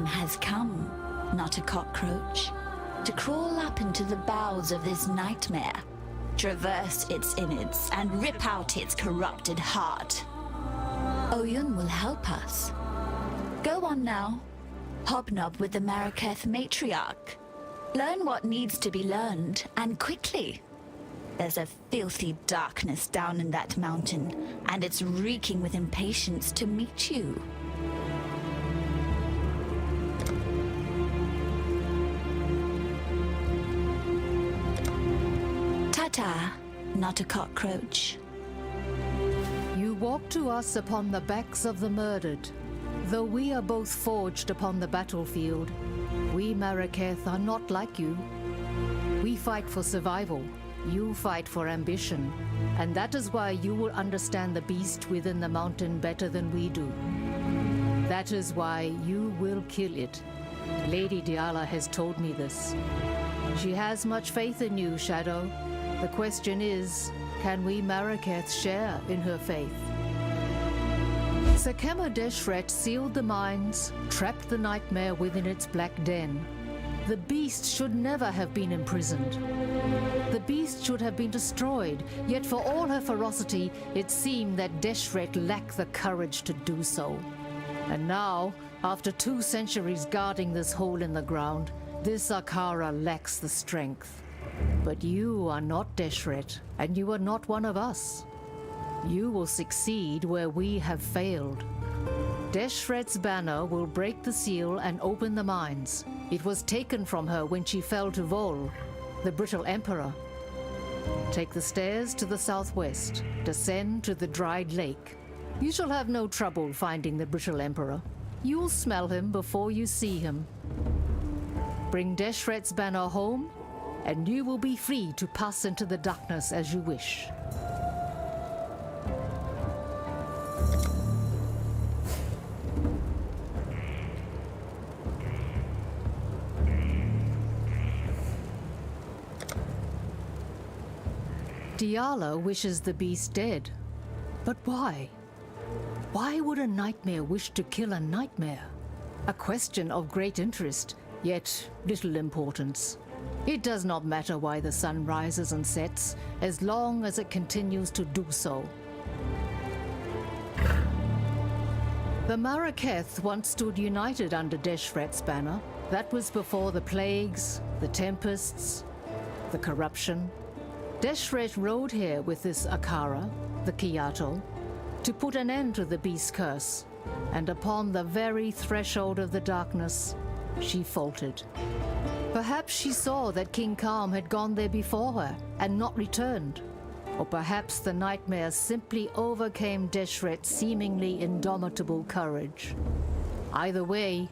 time has come, not a cockroach, to crawl up into the bowels of this nightmare, traverse its innards, and rip out its corrupted heart. Oyun will help us. Go on now. Hobnob with the Maraketh matriarch. Learn what needs to be learned, and quickly. There's a filthy darkness down in that mountain, and it's reeking with impatience to meet you. Ta-ta, not a cockroach. You walk to us upon the backs of the murdered. Though we are both forged upon the battlefield, we Maraketh are not like you. We fight for survival. You fight for ambition, and that is why you will understand the beast within the mountain better than we do. That is why you will kill it. Lady Diala has told me this. She has much faith in you, Shadow. The question is, can we Maraketh share in her faith? Sakema Deshret sealed the mines, trapped the nightmare within its black den. The beast should never have been imprisoned. The beast should have been destroyed, yet for all her ferocity, it seemed that Deshret lacked the courage to do so. And now, after 2 centuries guarding this hole in the ground, this Akara lacks the strength. But you are not Deshret, and you are not one of us. You will succeed where we have failed. Deshret's banner will break the seal and open the mines. It was taken from her when she fell to Vol, the brittle emperor. Take the stairs to the southwest. Descend to the dried lake. You shall have no trouble finding the brittle emperor. You'll smell him before you see him. Bring Deshret's banner home, and you will be free to pass into the darkness as you wish. Diala wishes the beast dead. But why? Why would a nightmare wish to kill a nightmare? A question of great interest, yet little importance. It does not matter why the sun rises and sets, as long as it continues to do so. The Maraketh once stood united under Deshret's banner. That was before the plagues, the tempests, the corruption. Deshret rode here with this Akara, the Kiyato, to put an end to the beast's curse, and upon the very threshold of the darkness, she faltered. Perhaps she saw that King Kalm had gone there before her and not returned. Or perhaps the nightmare simply overcame Deshret's seemingly indomitable courage. Either way,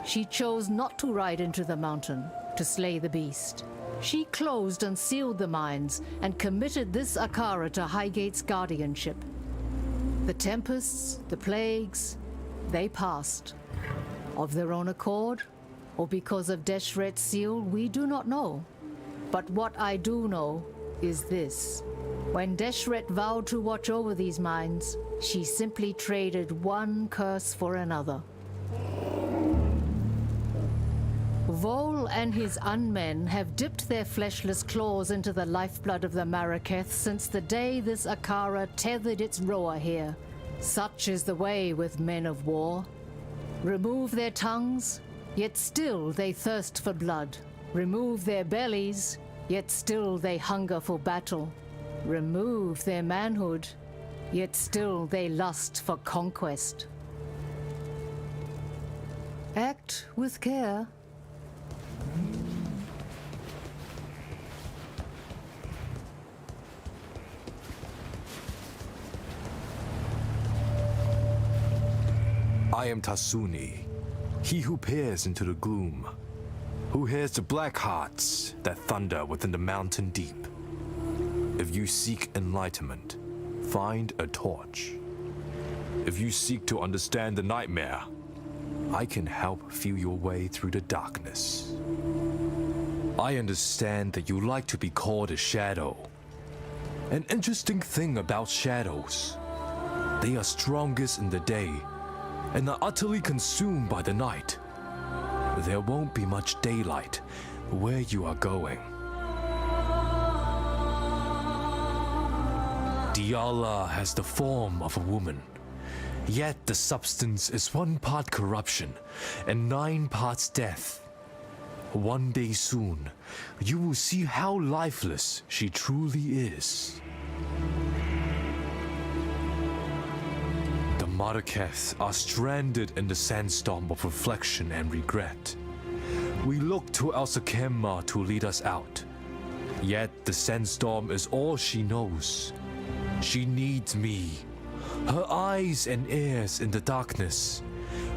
she chose not to ride into the mountain to slay the beast. She closed and sealed the mines and committed this Akara to Highgate's guardianship. The tempests, the plagues, they passed. Of their own accord, or because of Deshret's seal, we do not know. But what I do know is this. When Deshret vowed to watch over these mines, she simply traded one curse for another. Vol and his unmen have dipped their fleshless claws into the lifeblood of the Maraketh since the day this Akara tethered its roer here. Such is the way with men of war. Remove their tongues, yet still they thirst for blood. Remove their bellies, yet still they hunger for battle. Remove their manhood, yet still they lust for conquest. Act with care. I am Tasuni, he who peers into the gloom, who hears the black hearts that thunder within the mountain deep. If you seek enlightenment, find a torch. If you seek to understand the nightmare, I can help feel your way through the darkness. I understand that you like to be called a shadow. An interesting thing about shadows, they are strongest in the day and are utterly consumed by the night. There won't be much daylight where you are going. Diala has the form of a woman, yet the substance is 1 part corruption and 9 parts death. One day soon, you will see how lifeless she truly is. The Maraketh are stranded in the sandstorm of reflection and regret. We look to Elsakemma to lead us out, yet the sandstorm is all she knows. She needs me, her eyes and ears in the darkness,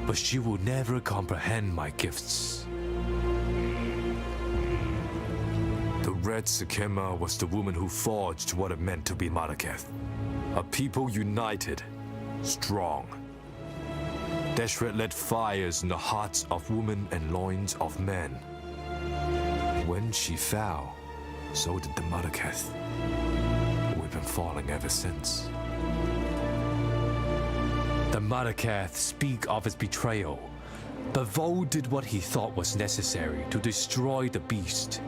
but she will never comprehend my gifts. The Red Sakema was the woman who forged what it meant to be Maraketh. A people united, strong. Deshret lit fires in the hearts of women and loins of men. When she fell, so did the Maraketh. We've been falling ever since. The Maraketh speak of his betrayal, but Vo did what he thought was necessary to destroy the beast.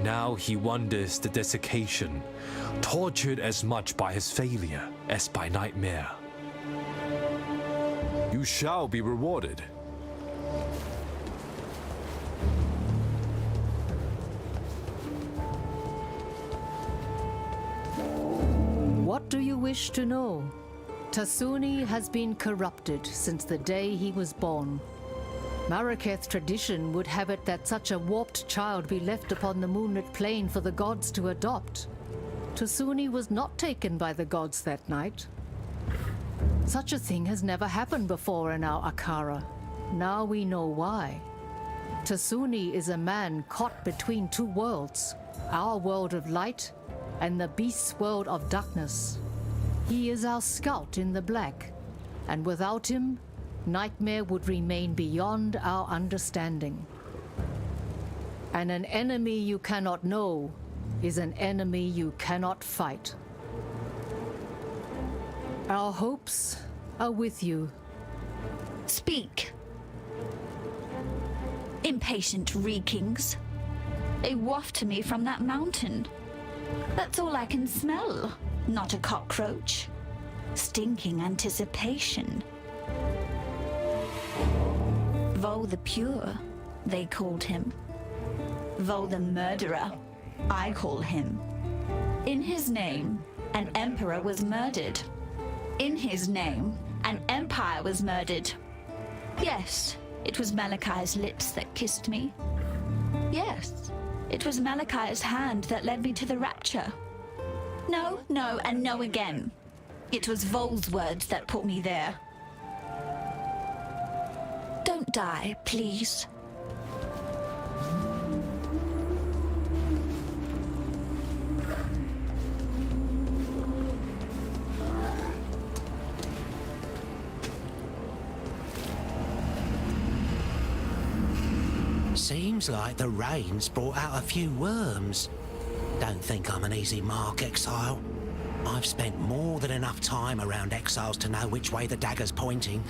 Now he wonders the desiccation, tortured as much by his failure as by nightmare. You shall be rewarded. What do you wish to know? Tasuni has been corrupted since the day he was born. Maraketh tradition would have it that such a warped child be left upon the moonlit plain for the gods to adopt. Tasuni was not taken by the gods that night. Such a thing has never happened before in our Akara. Now we know why. Tasuni is a man caught between 2 worlds, our world of light and the beast's world of darkness. He is our scout in the black, and without him, nightmare would remain beyond our understanding. And an enemy you cannot know is an enemy you cannot fight. Our hopes are with you. Speak. Impatient reekings. They waft to me from that mountain. That's all I can smell, not a cockroach. Stinking anticipation. Vo the Pure, they called him. Vo the Murderer, I call him. In his name, an emperor was murdered. In his name, an empire was murdered. Yes, it was Malachai's lips that kissed me. Yes, it was Malachai's hand that led me to the rapture. No, no, and no again. It was Vol's words that put me there. Don't die, please. Seems like the rain's brought out a few worms. Don't think I'm an easy mark, Exile. I've spent more than enough time around Exiles to know which way the dagger's pointing,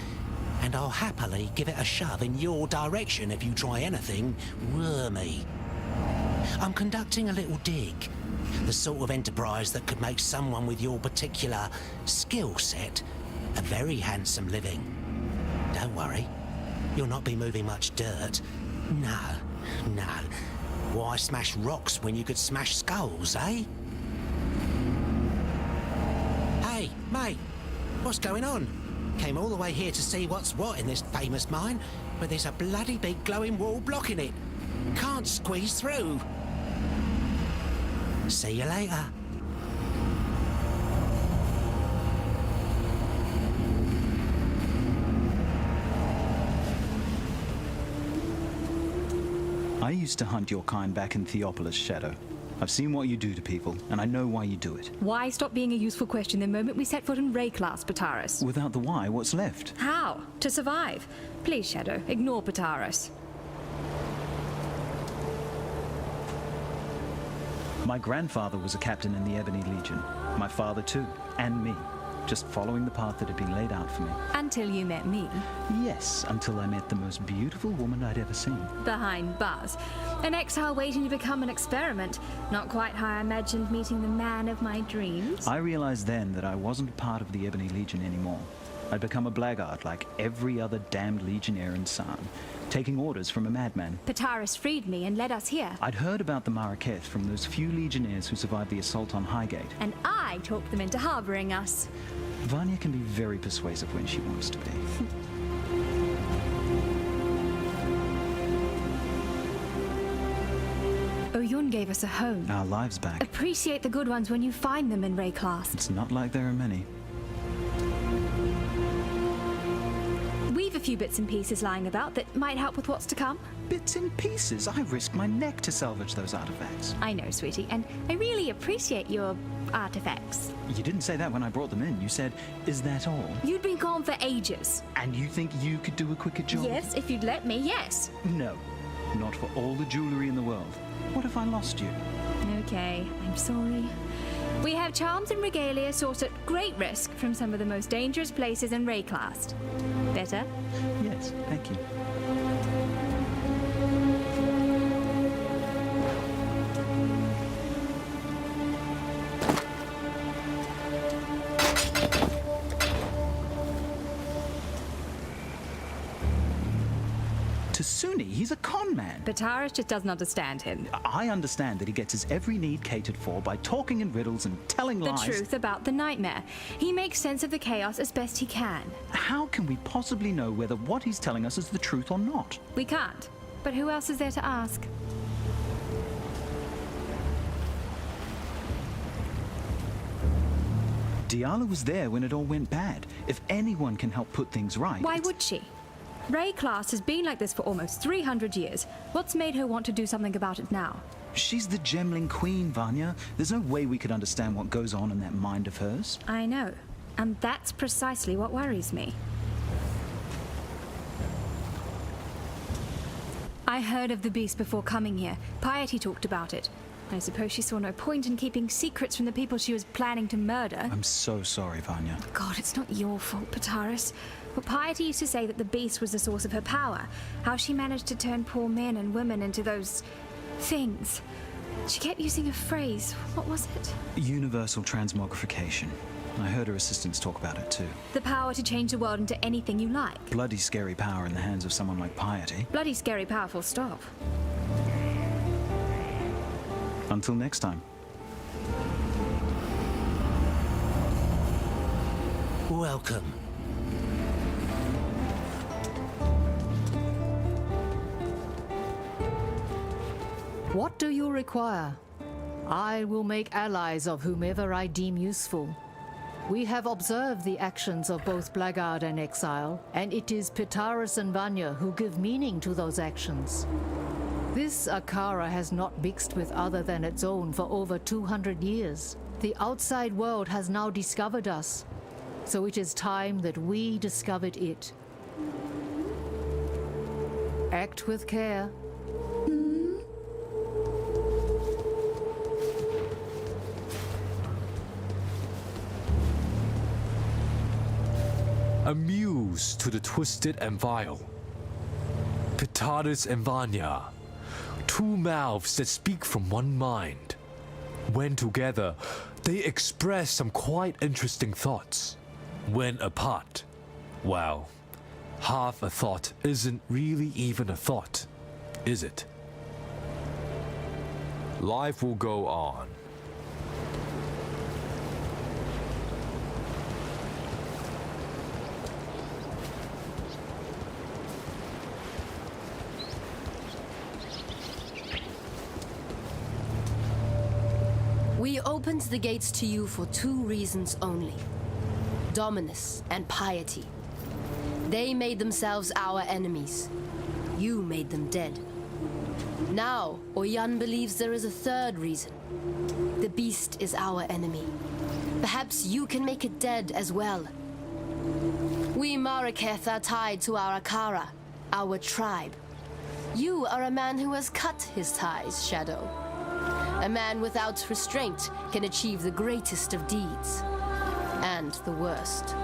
and I'll happily give it a shove in your direction if you try anything wormy. I'm conducting a little dig, the sort of enterprise that could make someone with your particular skill set a very handsome living. Don't worry, you'll not be moving much dirt. No, no. Why smash rocks when you could smash skulls, eh? Hey, mate, what's going on? Came all the way here to see what's what in this famous mine, but there's a bloody big glowing wall blocking it. Can't squeeze through. See you later. I used to hunt your kind back in Theopolis, Shadow. I've seen what you do to people, and I know why you do it. Why stop being a useful question the moment we set foot in Rayclass, Pataris? Without the why, what's left? How? To survive. Please, Shadow, ignore Pataris. My grandfather was a captain in the Ebony Legion. My father too, and me. just following the path that had been laid out for me. Until you met me. Yes, until I met the most beautiful woman I'd ever seen. Behind bars. An exile waiting to become an experiment. Not quite how I imagined meeting the man of my dreams. I realized then that I wasn't part of the Ebony Legion anymore. I'd become a blackguard like every other damned legionnaire in San, taking orders from a madman. Pitaris freed me and led us here. I'd heard about the Maraketh from those few legionnaires who survived the assault on Highgate. And I talked them into harboring us. Vanya can be very persuasive when she wants to be. Oyun gave us a home. Our lives back. Appreciate the good ones when you find them in Rayclast. It's not like there are many. We've a few bits and pieces lying about that might help with what's to come. Bits and pieces. I risked my neck to salvage those artifacts. I know, sweetie, and I really appreciate your artifacts. You didn't say that when I brought them in. You said, "Is that all?" You'd been gone for ages. And you think you could do a quicker job? Yes, if you'd let me, yes. No. Not for all the jewelry in the world. What if I lost you? Okay, I'm sorry. We have charms and regalia sourced at great risk from some of the most dangerous places in Rayclast. Better? Yes, thank you. Tasuni, he's a con man. Pitaris just doesn't understand him. I understand that he gets his every need catered for by talking in riddles and telling The lies. truth about the nightmare. He makes sense of the chaos as best he can. How can we possibly know whether what he's telling us is the truth or not? We can't. But who else is there to ask? Diala was there when it all went bad. If anyone can help put things right... Why would she? Rayclast has been like this for almost 300 years. What's made her want to do something about it now? She's the Gemling Queen, Vanya. There's no way we could understand what goes on in that mind of hers. I know. And that's precisely what worries me. I heard of the beast before coming here. Piety talked about it. I suppose she saw no point in keeping secrets from the people she was planning to murder. I'm so sorry, Vanya. God, it's not your fault, Pitaris. But Piety used to say that the beast was the source of her power. How she managed to turn poor men and women into those... things. She kept using a phrase. What was it? Universal transmogrification. I heard her assistants talk about it too. The power to change the world into anything you like. Bloody scary power in the hands of someone like Piety. Bloody scary powerful stop. Until next time. Welcome. What do you require? I will make allies of whomever I deem useful. We have observed the actions of both Blackguard and Exile, and it is Pitaris and Vanya who give meaning to those actions. This Akara has not mixed with other than its own for over 200 years. The outside world has now discovered us, so it is time that we discovered it. Act with care. A muse to the twisted and vile. Pitaris and Vanya, two mouths that speak from one mind. When together, they express some quite interesting thoughts. When apart, well, half a thought isn't really even a thought, is it? Life will go on. We opened the gates to you for two reasons only. Dominus and piety. They made themselves our enemies. You made them dead. Now, Oyan believes there is a third reason. The beast is our enemy. Perhaps you can make it dead as well. We Maraketh are tied to our Akara, our tribe. You are a man who has cut his ties, Shadow. A man without restraint can achieve the greatest of deeds. And understand the worst.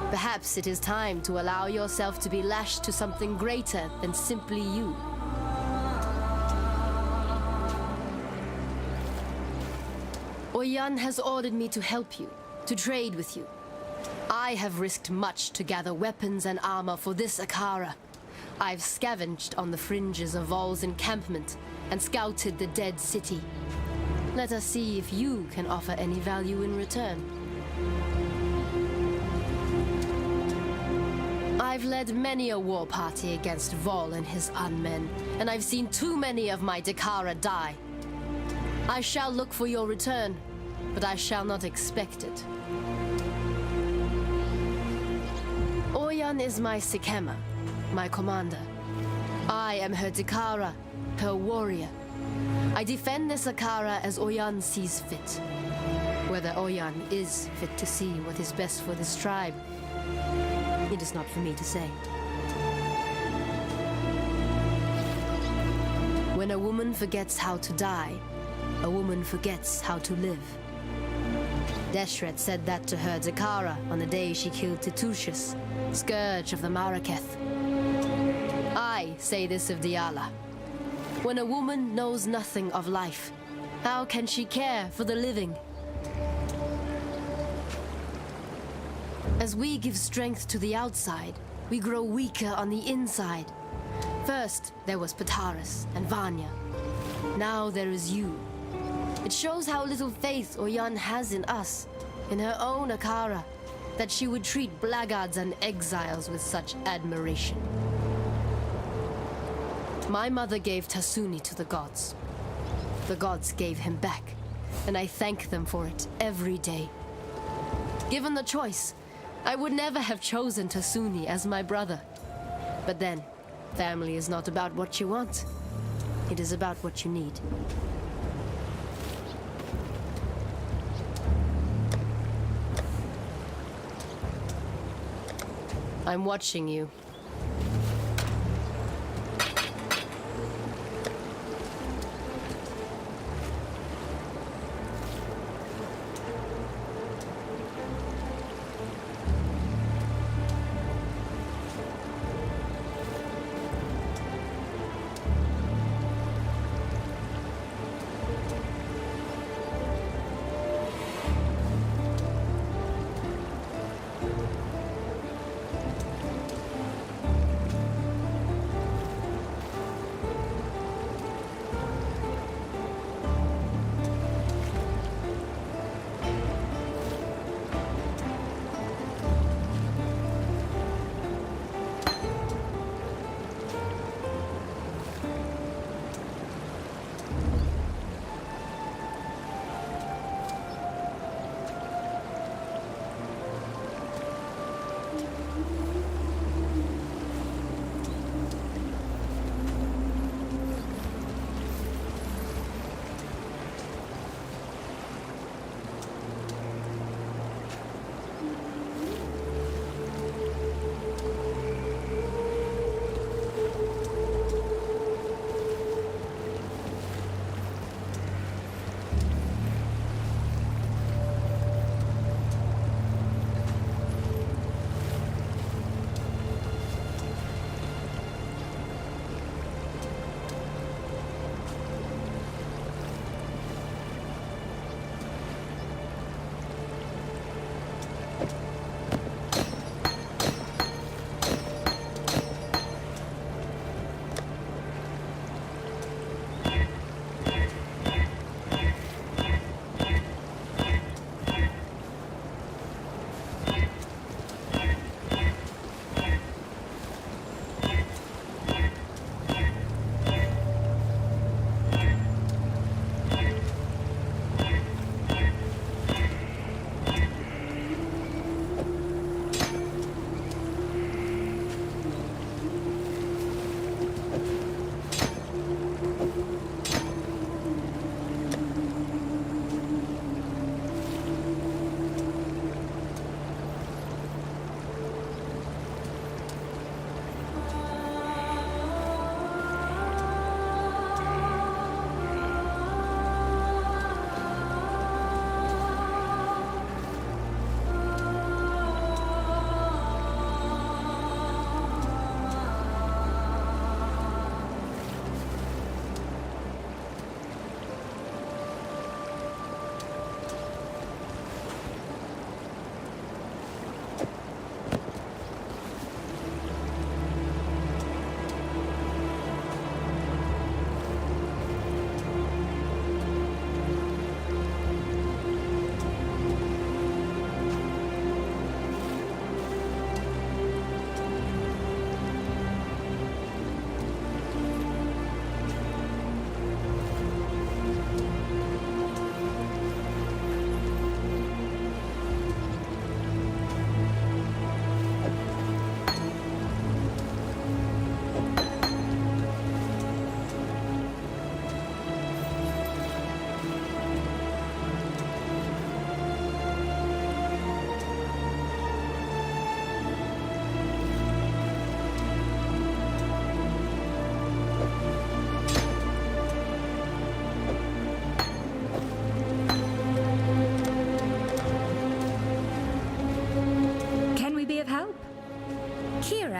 Perhaps it is time to allow yourself to be lashed to something greater than simply you. Oyan has ordered me to help you, to trade with you. I have risked much to gather weapons and armor for this Akara. I've scavenged on the fringes of Vol's encampment and scouted the dead city. Let us see if you can offer any value in return. I've led many a war party against Vol and his unmen, and I've seen too many of my Dakara die. I shall look for your return, but I shall not expect it. Oyan is my Sikema, my commander. I am her Dakara, her warrior. I defend this Akara as Oyan sees fit. Whether Oyan is fit to see what is best for this tribe, it is not for me to say. When a woman forgets how to die, a woman forgets how to live. Deshret said that to her Dakara on the day she killed Titushus, scourge of the Maraketh. I say this of Diala. When a woman knows nothing of life, how can she care for the living? As we give strength to the outside, we grow weaker on the inside. First, there was Pataris and Vanya. Now there is you. It shows how little faith Oyan has in us, in her own Akara, that she would treat blackguards and exiles with such admiration. My mother gave Tasuni to the gods. The gods gave him back, and I thank them for it every day. Given the choice, I would never have chosen Tasuni as my brother. But then, family is not about what you want. It is about what you need. I'm watching you.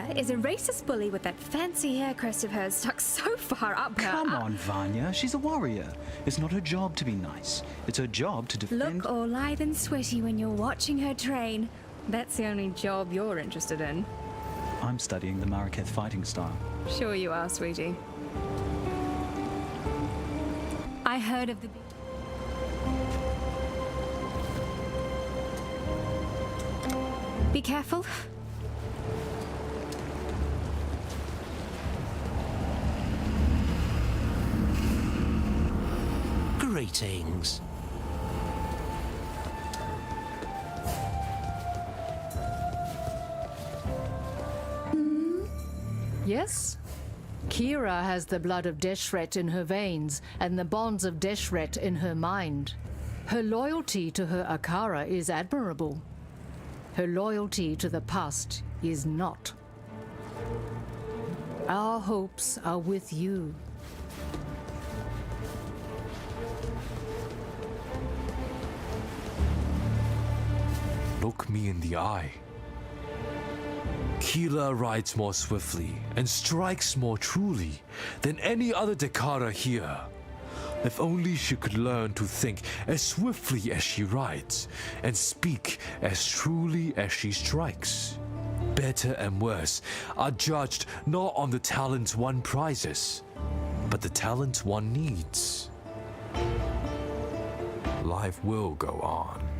Kira is a racist bully with that fancy hair crest of hers stuck so far up her. Come on, Vanya. She's a warrior. It's not her job to be nice. It's her job to defend... Look all lithe and sweaty when you're watching her train. That's the only job you're interested in. I'm studying the Maraketh fighting style. Sure you are, sweetie. I heard of the... Be careful. Greetings. Yes? Kira has the blood of Deshret in her veins and the bonds of Deshret in her mind. Her loyalty to her Akara is admirable. Her loyalty to the past is not. Our hopes are with you. Look me in the eye. Kira rides more swiftly and strikes more truly than any other Dekara here. If only she could learn to think as swiftly as she rides and speak as truly as she strikes. Better and worse are judged not on the talents one prizes, but the talent one needs. Life will go on.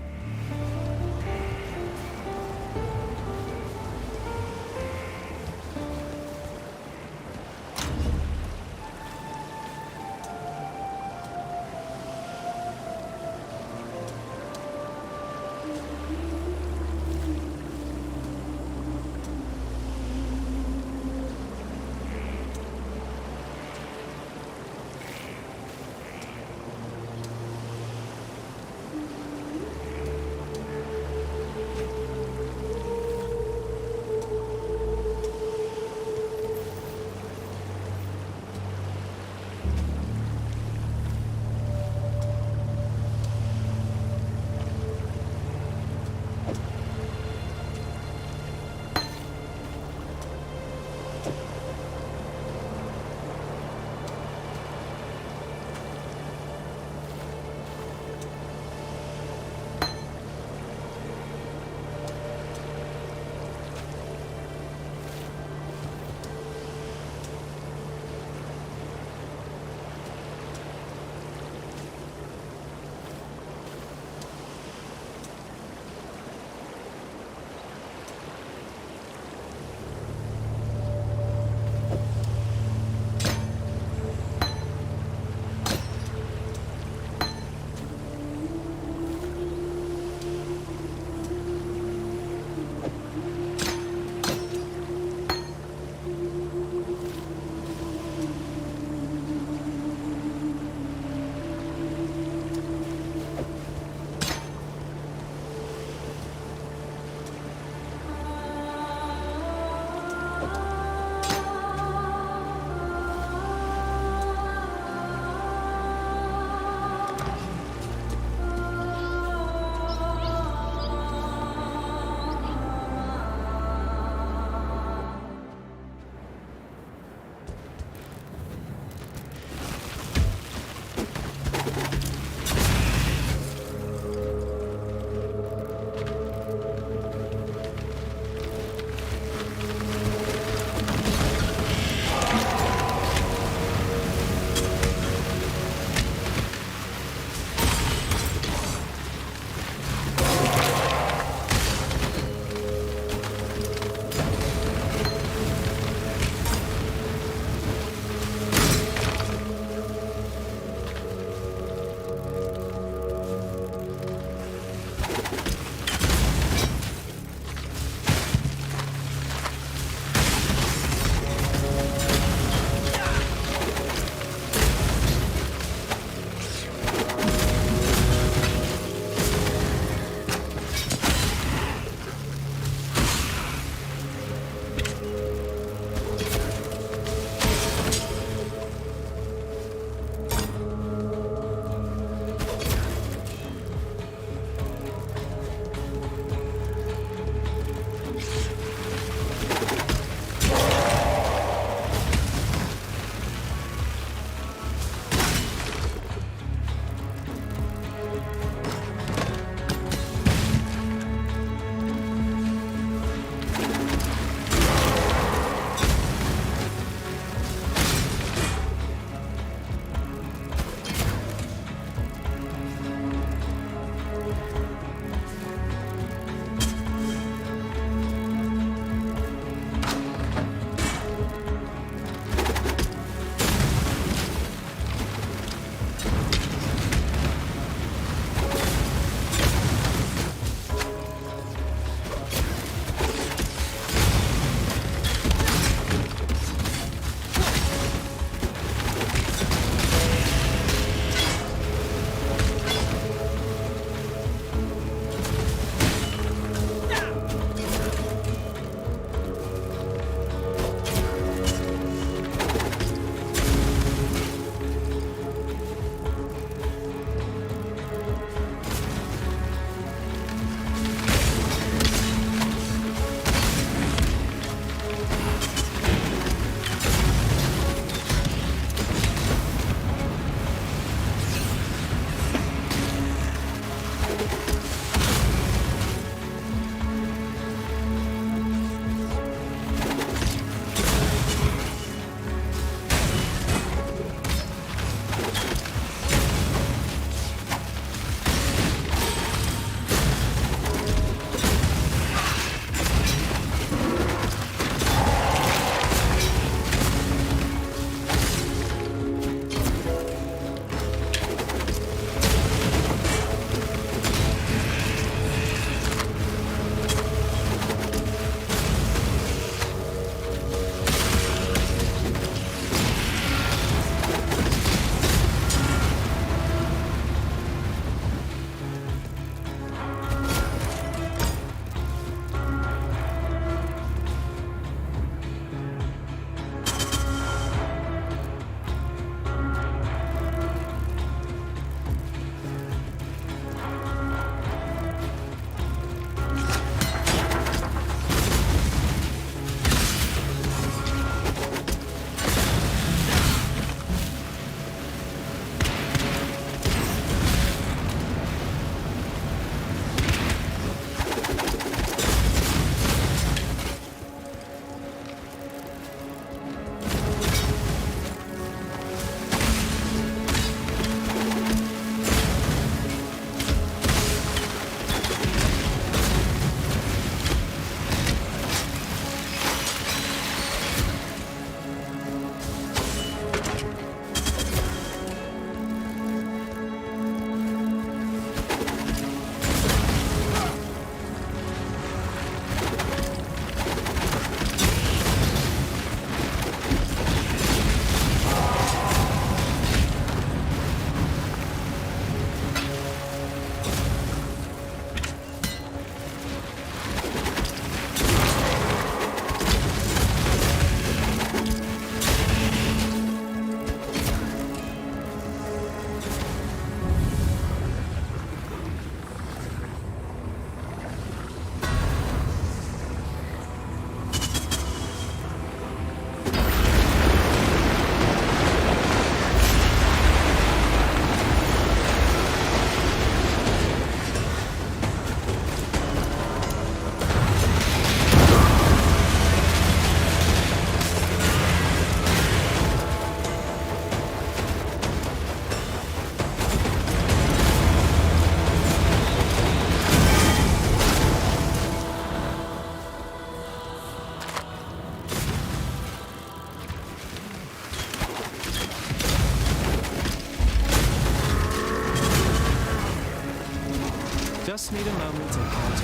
Just need a moment to catch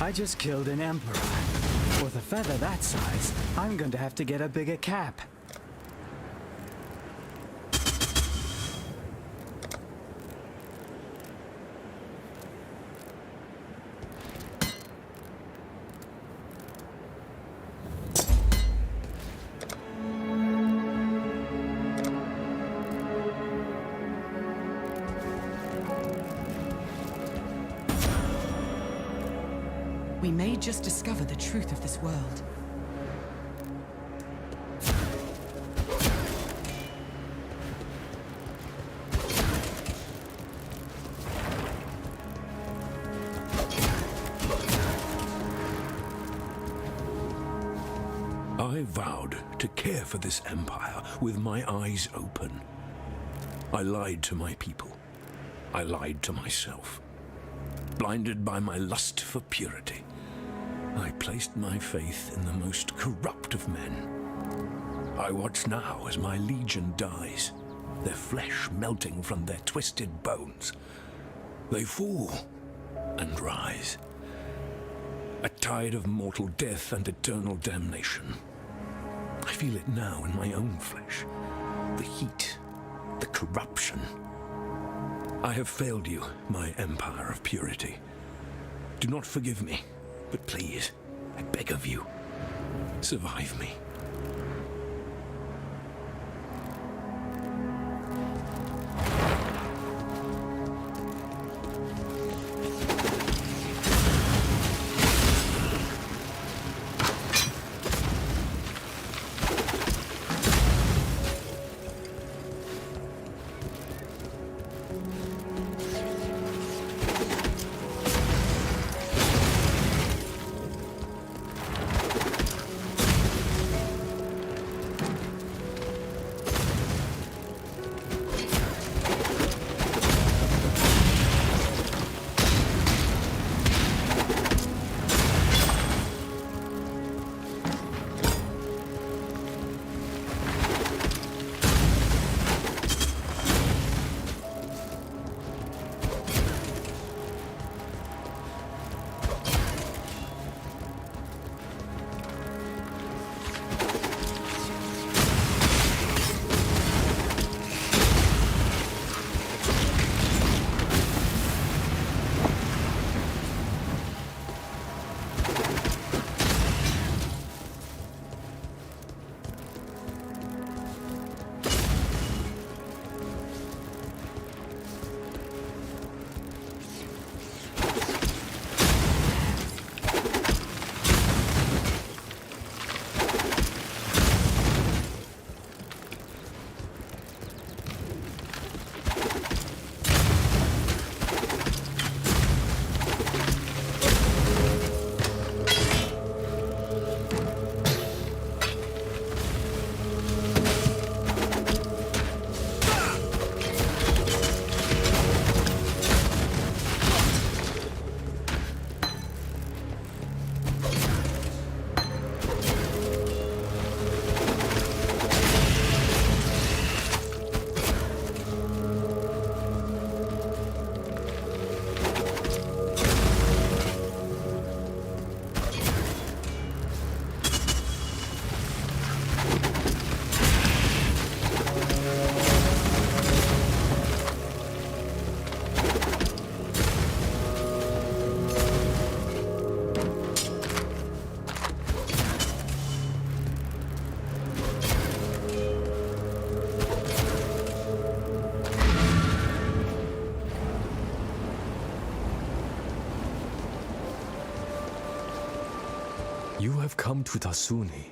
my... I just killed an emperor. With a feather that size, I'm going to have to get a bigger cap. We may just discover the truth of this world. I vowed to care for this empire with my eyes open. I lied to my people. I lied to myself. Blinded by my lust for purity, I placed my faith in the most corrupt of men. I watch now as my legion dies, their flesh melting from their twisted bones. They fall and rise. A tide of mortal death and eternal damnation. I feel it now in my own flesh. The heat, the corruption. I have failed you, my empire of purity. Do not forgive me, but please, I beg of you, survive me. You have come to Tasuni.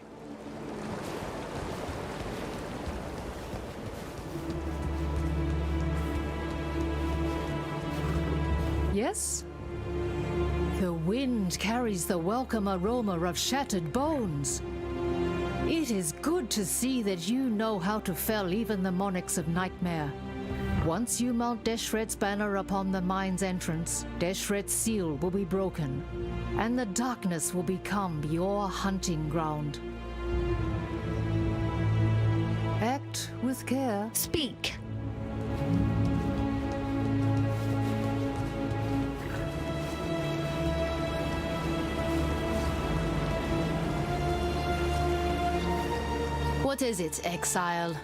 Yes? The wind carries the welcome aroma of shattered bones. It is good to see that you know how to fell even the monarchs of Nightmare. Once you mount Deshret's banner upon the mine's entrance, Deshret's seal will be broken, and the darkness will become your hunting ground. Act with care. Speak. What is it, Exile?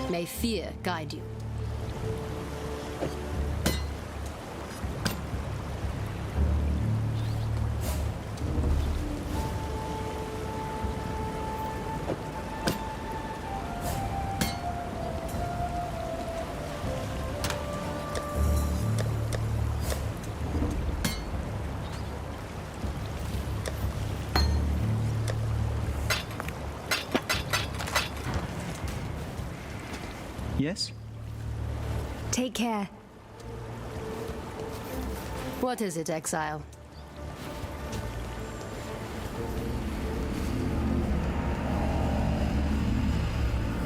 May fear guide you. Yes? Take care. What is it, Exile?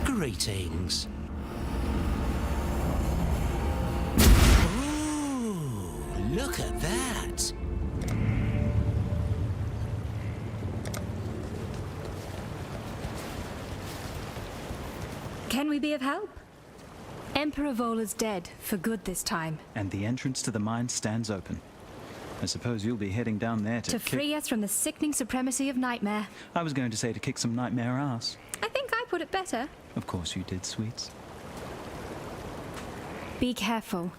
Greetings. Ooh, look at that. Can we be of help? Emperor Vola's dead, for good this time. And the entrance to the mine stands open. I suppose you'll be heading down there to free us from the sickening supremacy of Nightmare. I was going to say to kick some nightmare ass. I think I put it better. Of course you did, sweets. Be careful.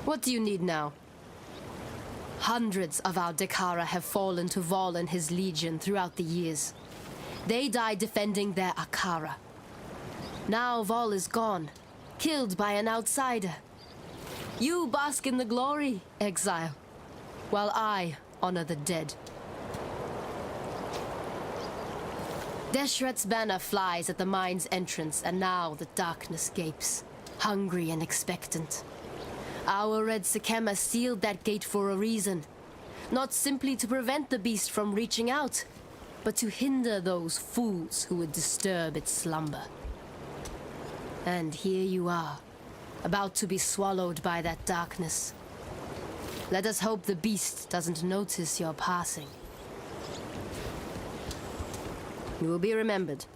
What do you need now? Hundreds of our Dekara have fallen to Vol and his legion throughout the years. They died defending their Akara. Now Vol is gone, killed by an outsider. You bask in the glory, Exile, while I honor the dead. Deshret's banner flies at the mine's entrance, and now the darkness gapes, hungry and expectant. Our red Sekema sealed that gate for a reason. Not simply to prevent the beast from reaching out, but to hinder those fools who would disturb its slumber. And here you are, about to be swallowed by that darkness. Let us hope the beast doesn't notice your passing. You will be remembered.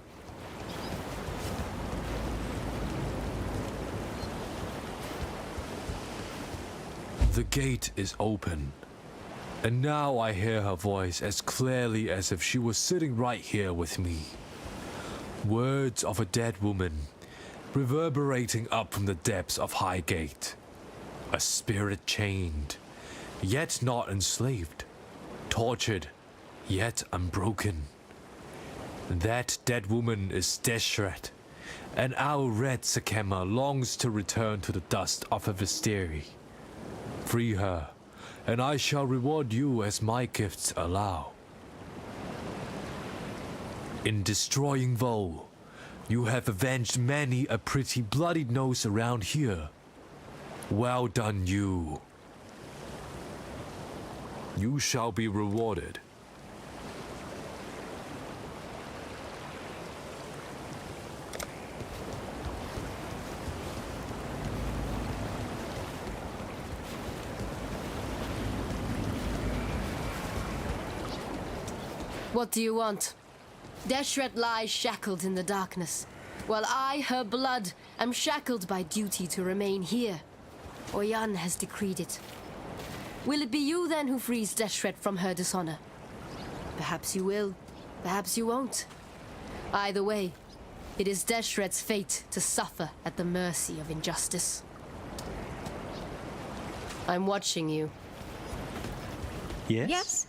The gate is open, and now I hear her voice as clearly as if she was sitting right here with me. Words of a dead woman, reverberating up from the depths of Highgate. A spirit chained, yet not enslaved. Tortured, yet unbroken. That dead woman is Deshret, and our red Sekema longs to return to the dust of her Visteri. Free her, and I shall reward you as my gifts allow. In destroying Vol, you have avenged many a pretty bloodied nose around here. Well done, you. You shall be rewarded. What do you want? Deshret lies shackled in the darkness, while I, her blood, am shackled by duty to remain here. Oyan has decreed it. Will it be you then who frees Deshret from her dishonor? Perhaps you will, perhaps you won't. Either way, it is Deshret's fate to suffer at the mercy of injustice. I'm watching you. Yes? Yes?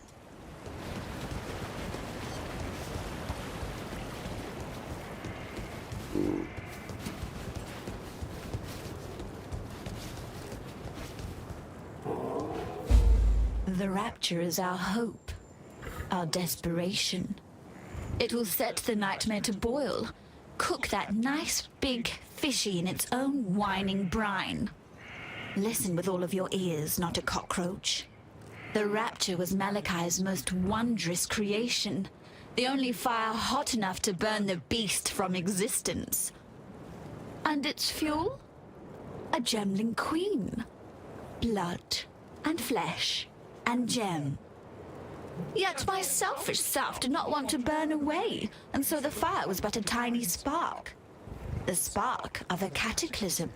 The rapture is our hope, our desperation. It will set the nightmare to boil, cook that nice big fishy in its own whining brine. Listen with all of your ears, not a cockroach. The Rapture was Malachi's most wondrous creation, the only fire hot enough to burn the beast from existence. And its fuel? A gemling queen. Blood and flesh and gem. Yet my selfish self did not want to burn away, and so the fire was but a tiny spark. The spark of a cataclysm.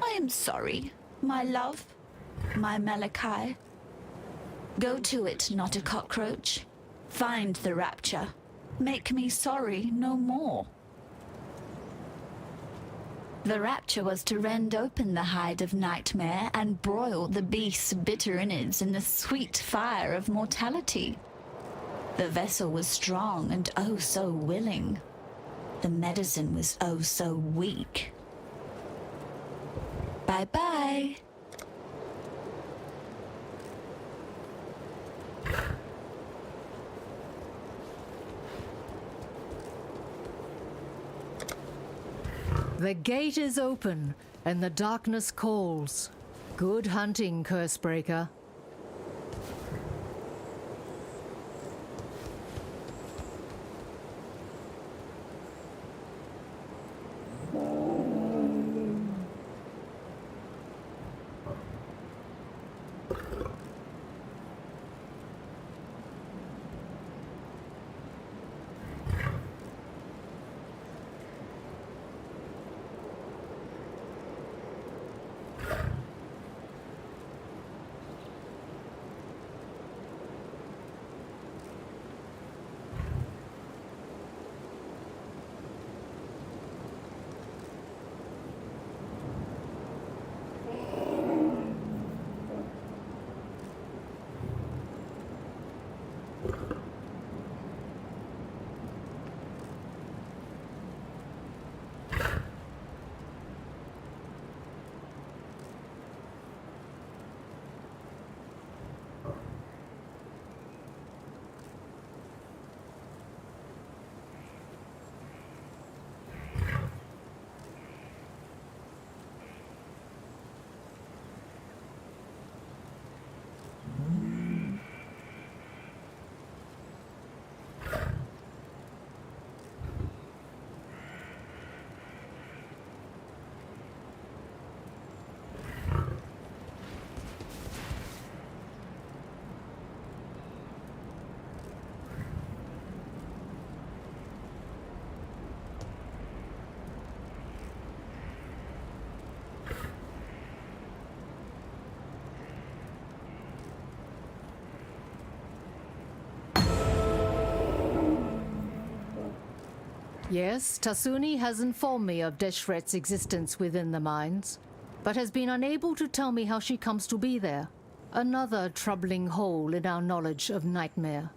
I am sorry, my love, my Malachi. Go to it, not a cockroach. Find the Rapture. Make me sorry no more. The Rapture was to rend open the hide of nightmare and broil the beast's bitter innards in the sweet fire of mortality. The vessel was strong and oh so willing. The medicine was oh so weak. Bye-bye. The gate is open, and the darkness calls. Good hunting, Cursebreaker. Yes, Tasuni has informed me of Deshret's existence within the mines, but has been unable to tell me how she comes to be there. Another troubling hole in our knowledge of Nightmare.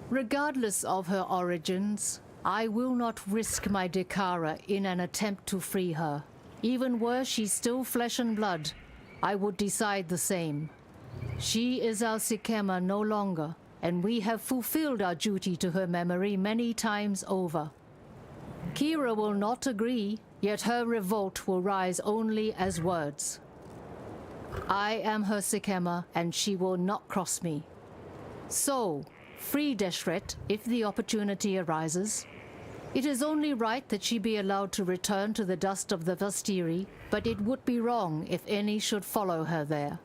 Regardless of her origins, I will not risk my Dekara in an attempt to free her. Even were she still flesh and blood, I would decide the same. She is our Sikema no longer, and we have fulfilled our duty to her memory many times over. Kira will not agree, yet her revolt will rise only as words. I am her Sikema, and she will not cross me. So, free Deshret if the opportunity arises. It is only right that she be allowed to return to the dust of the Vastiri, but it would be wrong if any should follow her there.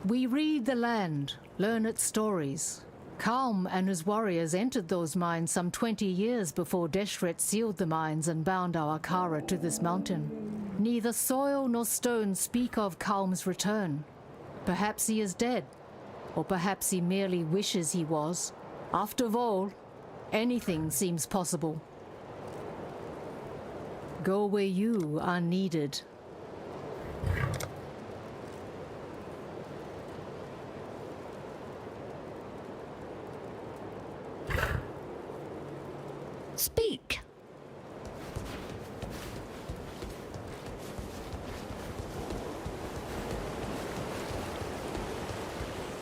We read the land, learn its stories. Kalm and his warriors entered those mines some 20 years before Deshret sealed the mines and bound our Akara to this mountain. Neither soil nor stone speak of Kalm's return. Perhaps he is dead, or perhaps he merely wishes he was. After all, anything seems possible. Go where you are needed. Speak.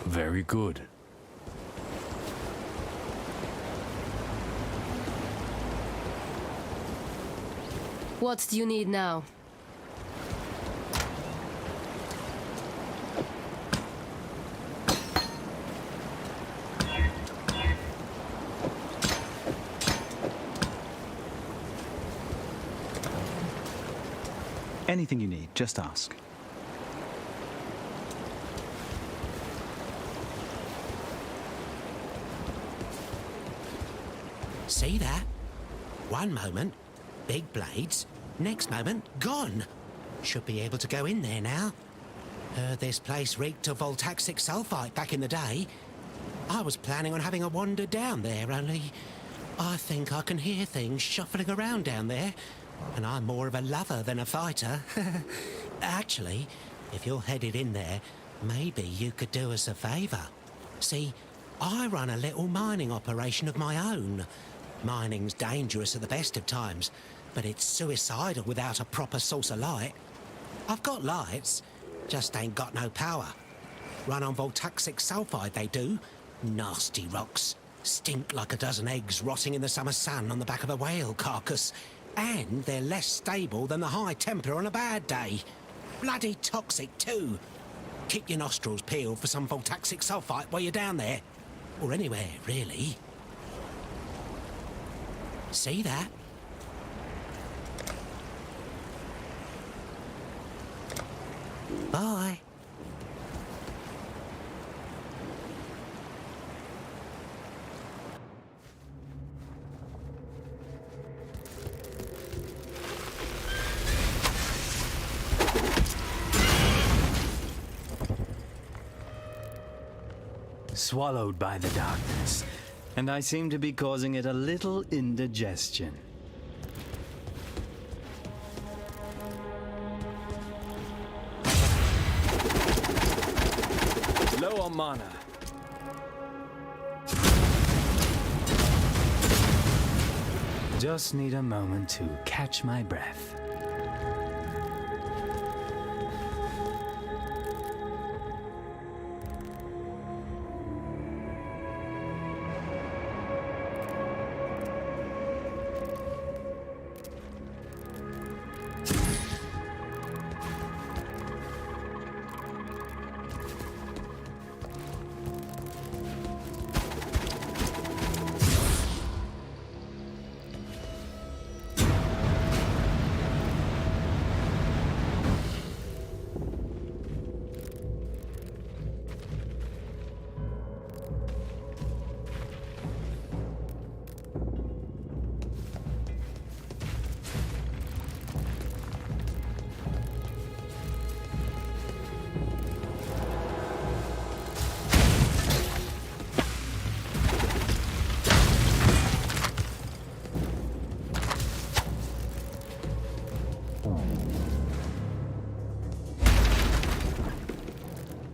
Very good. What do you need now? Anything you need, just ask. See that? One moment, big blades. Next moment, gone. Should be able to go in there now. Heard this place reeked of voltaxic sulfite back in the day. I was planning on having a wander down there, only I think I can hear things shuffling around down there. And I'm more of a lover than a fighter. Actually, if you're headed in there, maybe you could do us a favour. See, I run a little mining operation of my own. Mining's dangerous at the best of times, but it's suicidal without a proper source of light. I've got lights, just ain't got no power. Run on voltaxic sulfide, they do. Nasty rocks. Stink like a dozen eggs rotting in the summer sun on the back of a whale carcass. And they're less stable than the high temperature on a bad day. Bloody toxic, too. Keep your nostrils peeled for some voltaxic sulfite while you're down there. Or anywhere, really. See that? Bye. Swallowed by the darkness, and I seem to be causing it a little indigestion. Low on mana. Just need a moment to catch my breath.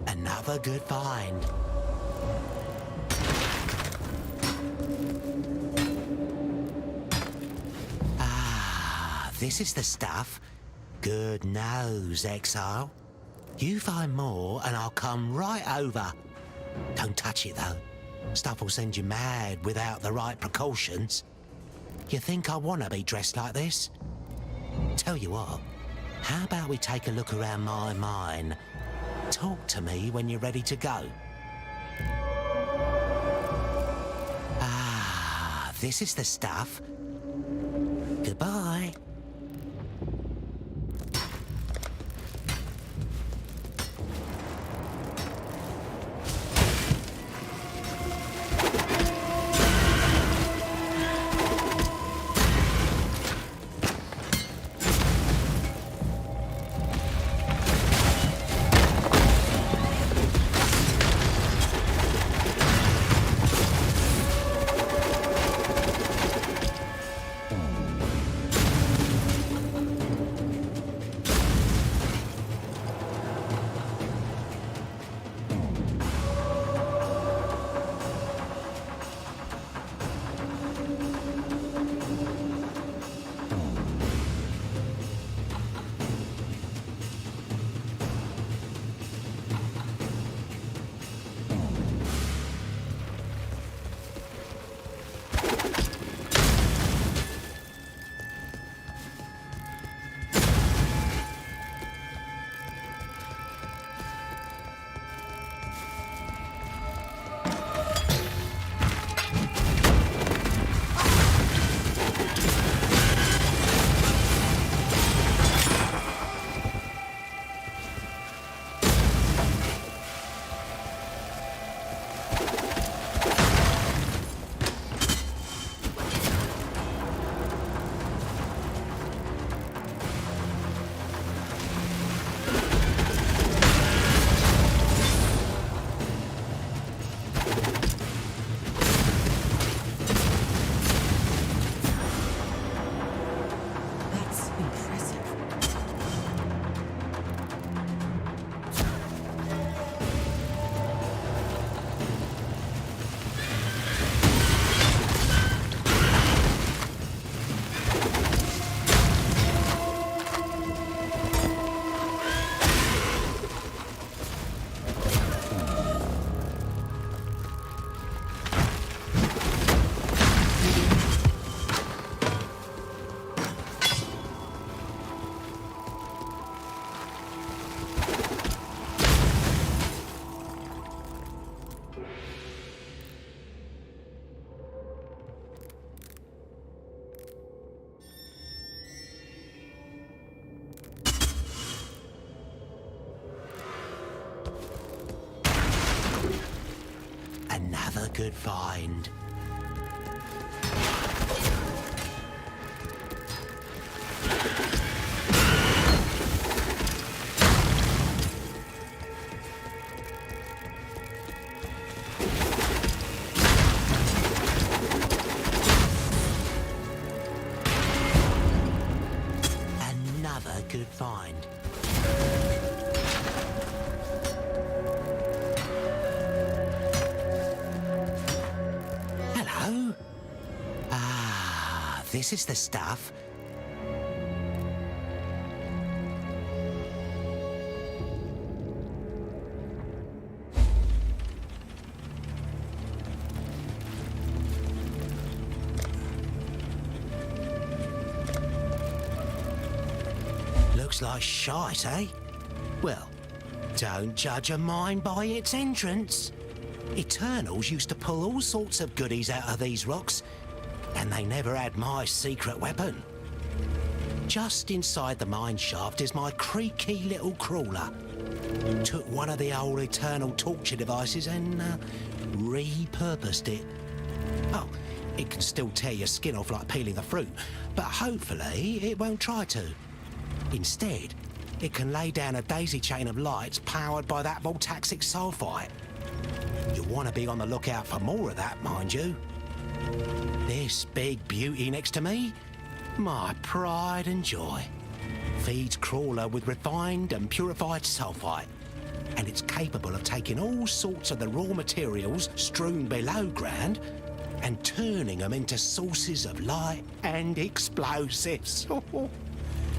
Another good find. Ah, this is the stuff. Good nose, Exile. You find more and I'll come right over. Don't touch it though. Stuff will send you mad without the right precautions. You think I want to be dressed like this? Tell you what, how about we take a look around my mine? Talk to me when you're ready to go. Ah, this is the stuff. Goodbye. good find. Another good find. Hello? Ah, this is the stuff. Looks like shite, eh? Well, don't judge a mine by its entrance. Eternals used to pull all sorts of goodies out of these rocks, and they never had my secret weapon. Just inside the mine shaft is my creaky little crawler. Took one of the old Eternal torture devices and repurposed it. Oh, it can still tear your skin off like peeling a fruit, but hopefully it won't try to. Instead, it can lay down a daisy chain of lights powered by that voltaxic sulfite. You want to be on the lookout for more of that, mind you. This big beauty next to me, my pride and joy, feeds Crawler with refined and purified sulfite, and it's capable of taking all sorts of the raw materials strewn below ground and turning them into sources of light and explosives.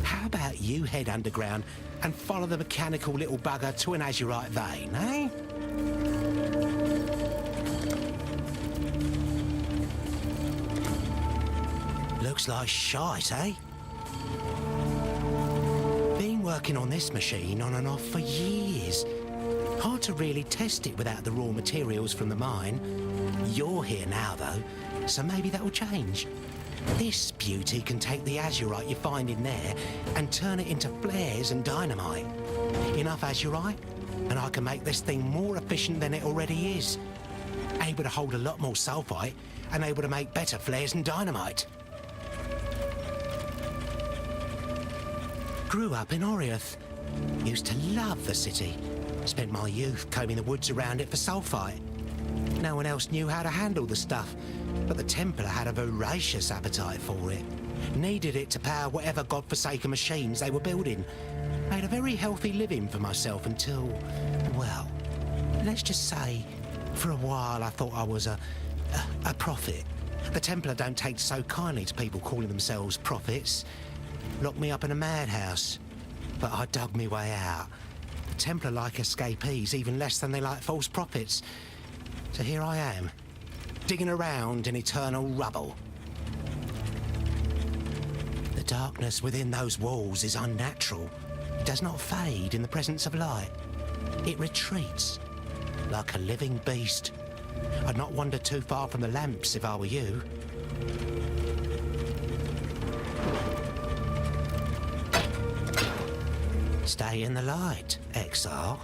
How about you head underground and follow the mechanical little bugger to an azurite vein, eh? Looks like shite, eh? Been working on this machine on and off for years. Hard to really test it without the raw materials from the mine. You're here now, though, so maybe that'll change. This beauty can take the azurite you find in there and turn it into flares and dynamite. Enough azurite, and I can make this thing more efficient than it already is. Able to hold a lot more sulfite and able to make better flares and dynamite. Grew up in Oriath. Used to love the city. Spent my youth combing the woods around it for sulfite. No one else knew how to handle the stuff, but the Templar had a voracious appetite for it. Needed it to power whatever godforsaken machines they were building. Made a very healthy living for myself until, well, let's just say, for a while I thought I was a prophet. The Templar don't take so kindly to people calling themselves prophets. Locked me up in a madhouse, but I dug me way out. The Templar like escapees even less than they like false prophets. So here I am, digging around in eternal rubble. The darkness within those walls is unnatural. It does not fade in the presence of light. It retreats, like a living beast. I'd not wander too far from the lamps if I were you. Stay in the light, Exile.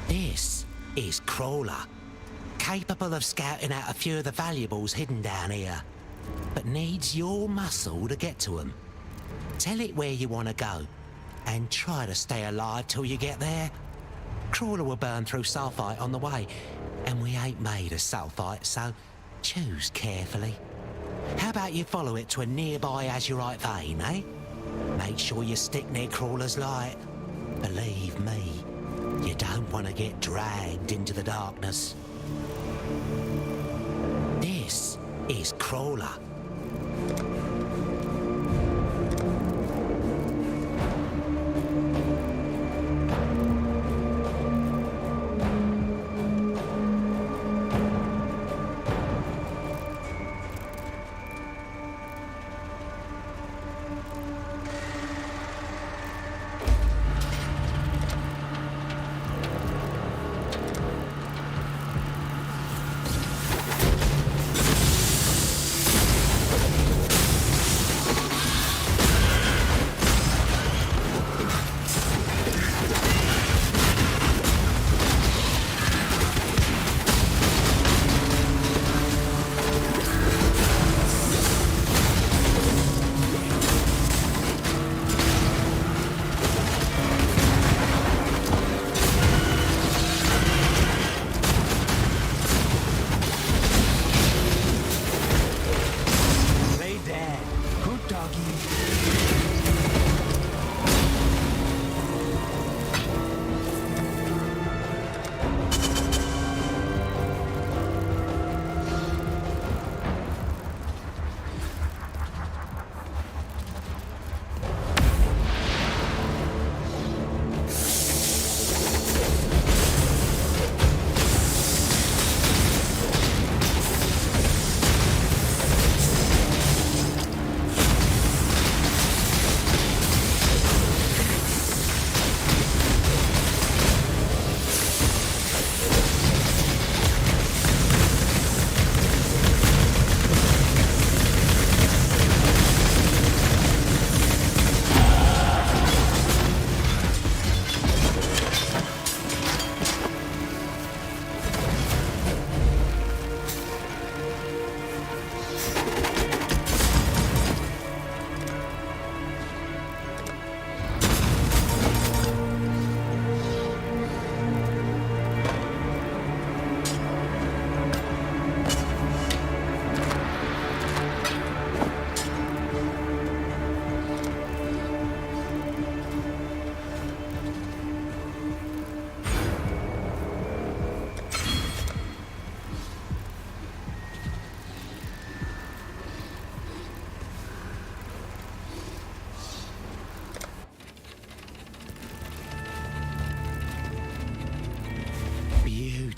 This is Crawler, capable of scouting out a few of the valuables hidden down here, but needs your muscle to get to them. Tell it where you want to go, and try to stay alive till you get there. Crawler will burn through sulfite on the way, and we ain't made of sulfite, so choose carefully. How about you follow it to a nearby azurite vein, eh? Make sure you stick near Crawler's light. Believe me, you don't want to get dragged into the darkness. This is Crawler.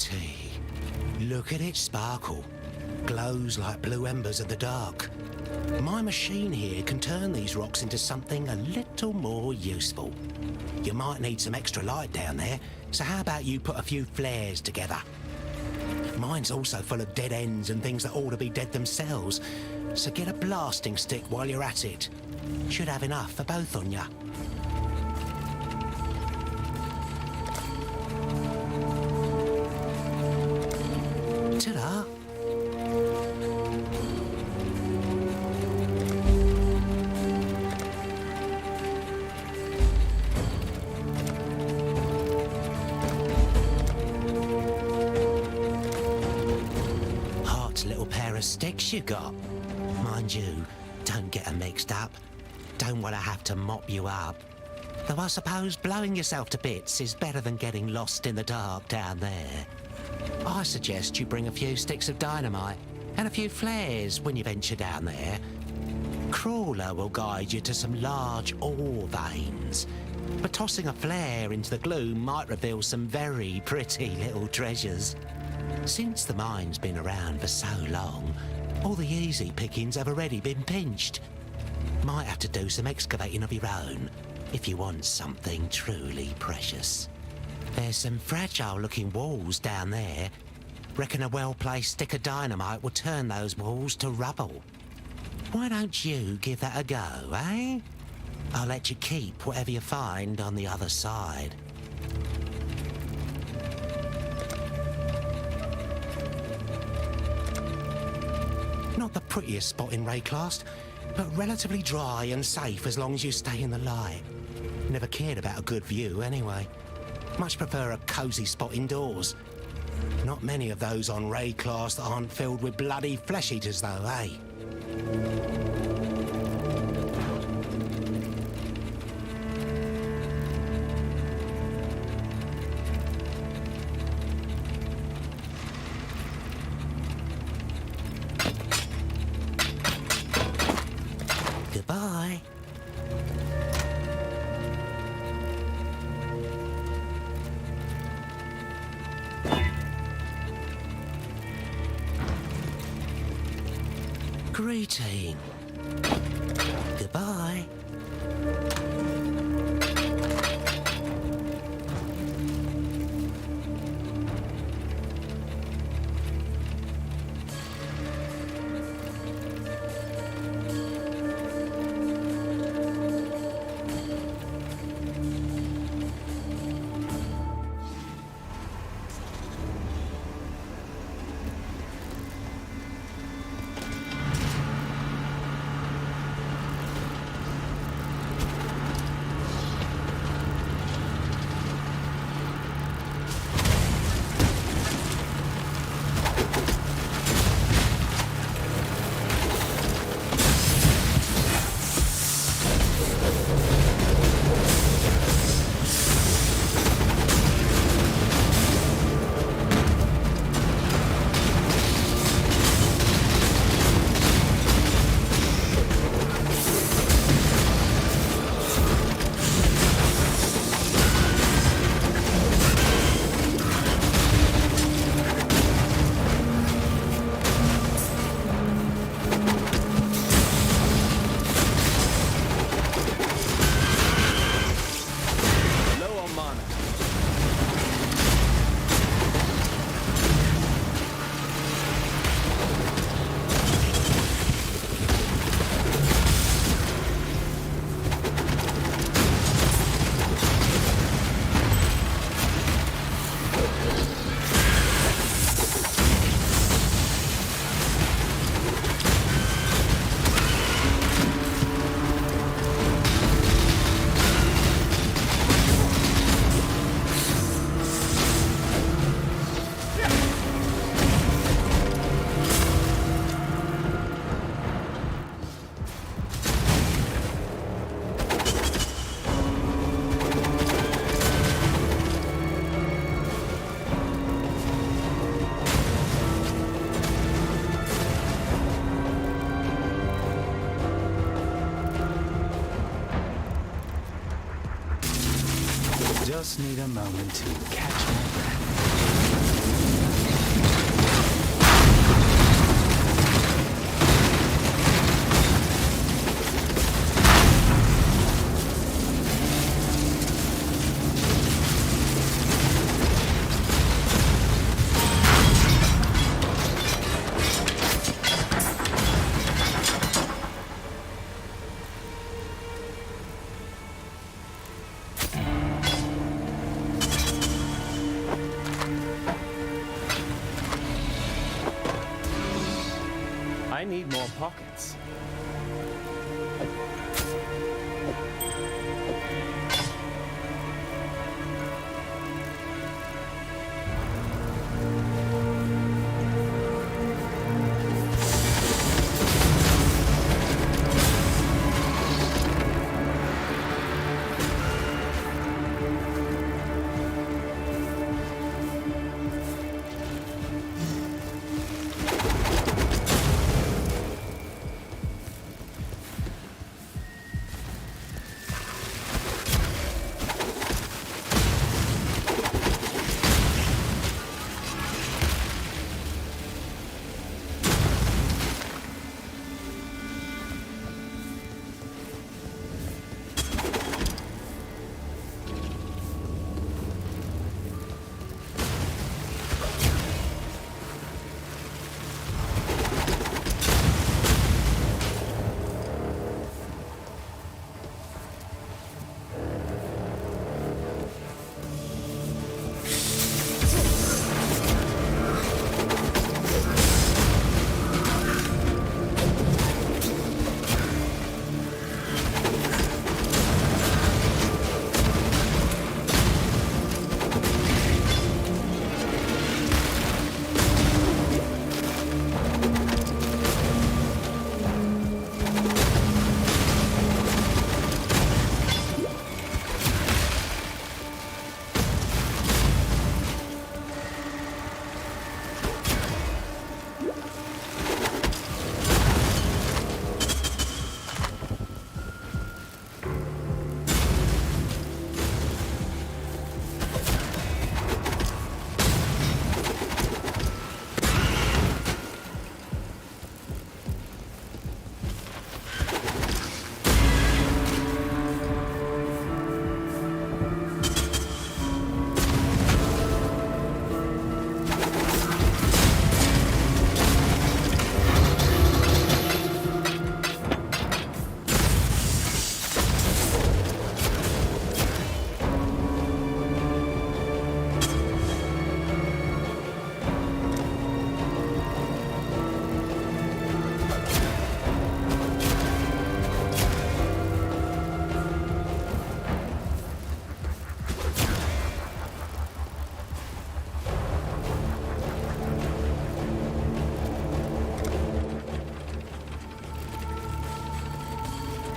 pretty. Look at it sparkle. Glows like blue embers in the dark. My machine here can turn these rocks into something a little more useful. You might need some extra light down there, so how about you put a few flares together? Mine's also full of dead ends and things that ought to be dead themselves, so get a blasting stick while you're at it. Should have enough for both on ya. Ta-da! Hot little pair of sticks you got. Mind you, don't get them mixed up. Don't want to have to mop you up. Though I suppose blowing yourself to bits is better than getting lost in the dark down there. I suggest you bring a few sticks of dynamite and a few flares when you venture down there. Crawler will guide you to some large ore veins, but tossing a flare into the gloom might reveal some very pretty little treasures. Since the mine's been around for so long, all the easy pickings have already been pinched. Might have to do some excavating of your own if you want something truly precious. There's some fragile-looking walls down there. Reckon a well-placed stick of dynamite will turn those walls to rubble. Why don't you give that a go, eh? I'll let you keep whatever you find on the other side. Not the prettiest spot in Rayclast, but relatively dry and safe as long as you stay in the light. Never cared about a good view anyway. Much prefer a cosy spot indoors. Not many of those on Rayclast that aren't filled with bloody flesh eaters though, eh? Goodbye. Greeting. Goodbye. Just need a moment to catch my breath. need more pockets.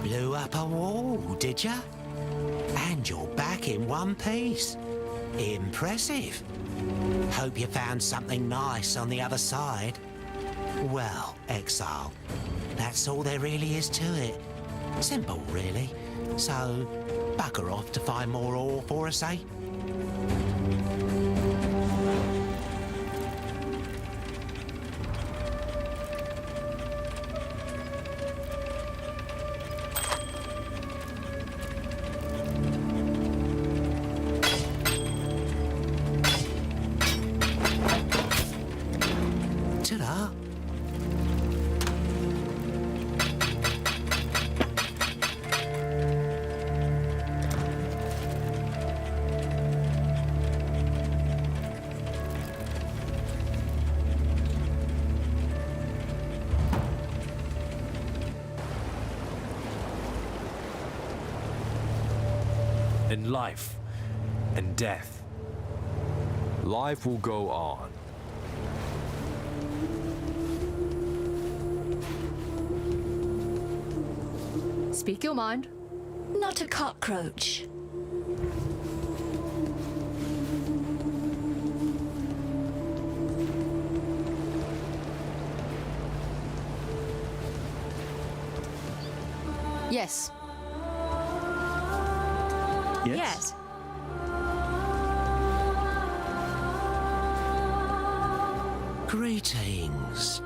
Blew up a wall, did ya? And you're back in one piece. Impressive. Hope you found something nice on the other side. Well, Exile, that's all there really is to it. Simple, really. So, bugger off to find more ore for us, eh? Ta-da! In life and death, life will go on. Speak your mind. Not a cockroach. Yes. Yes? Greetings.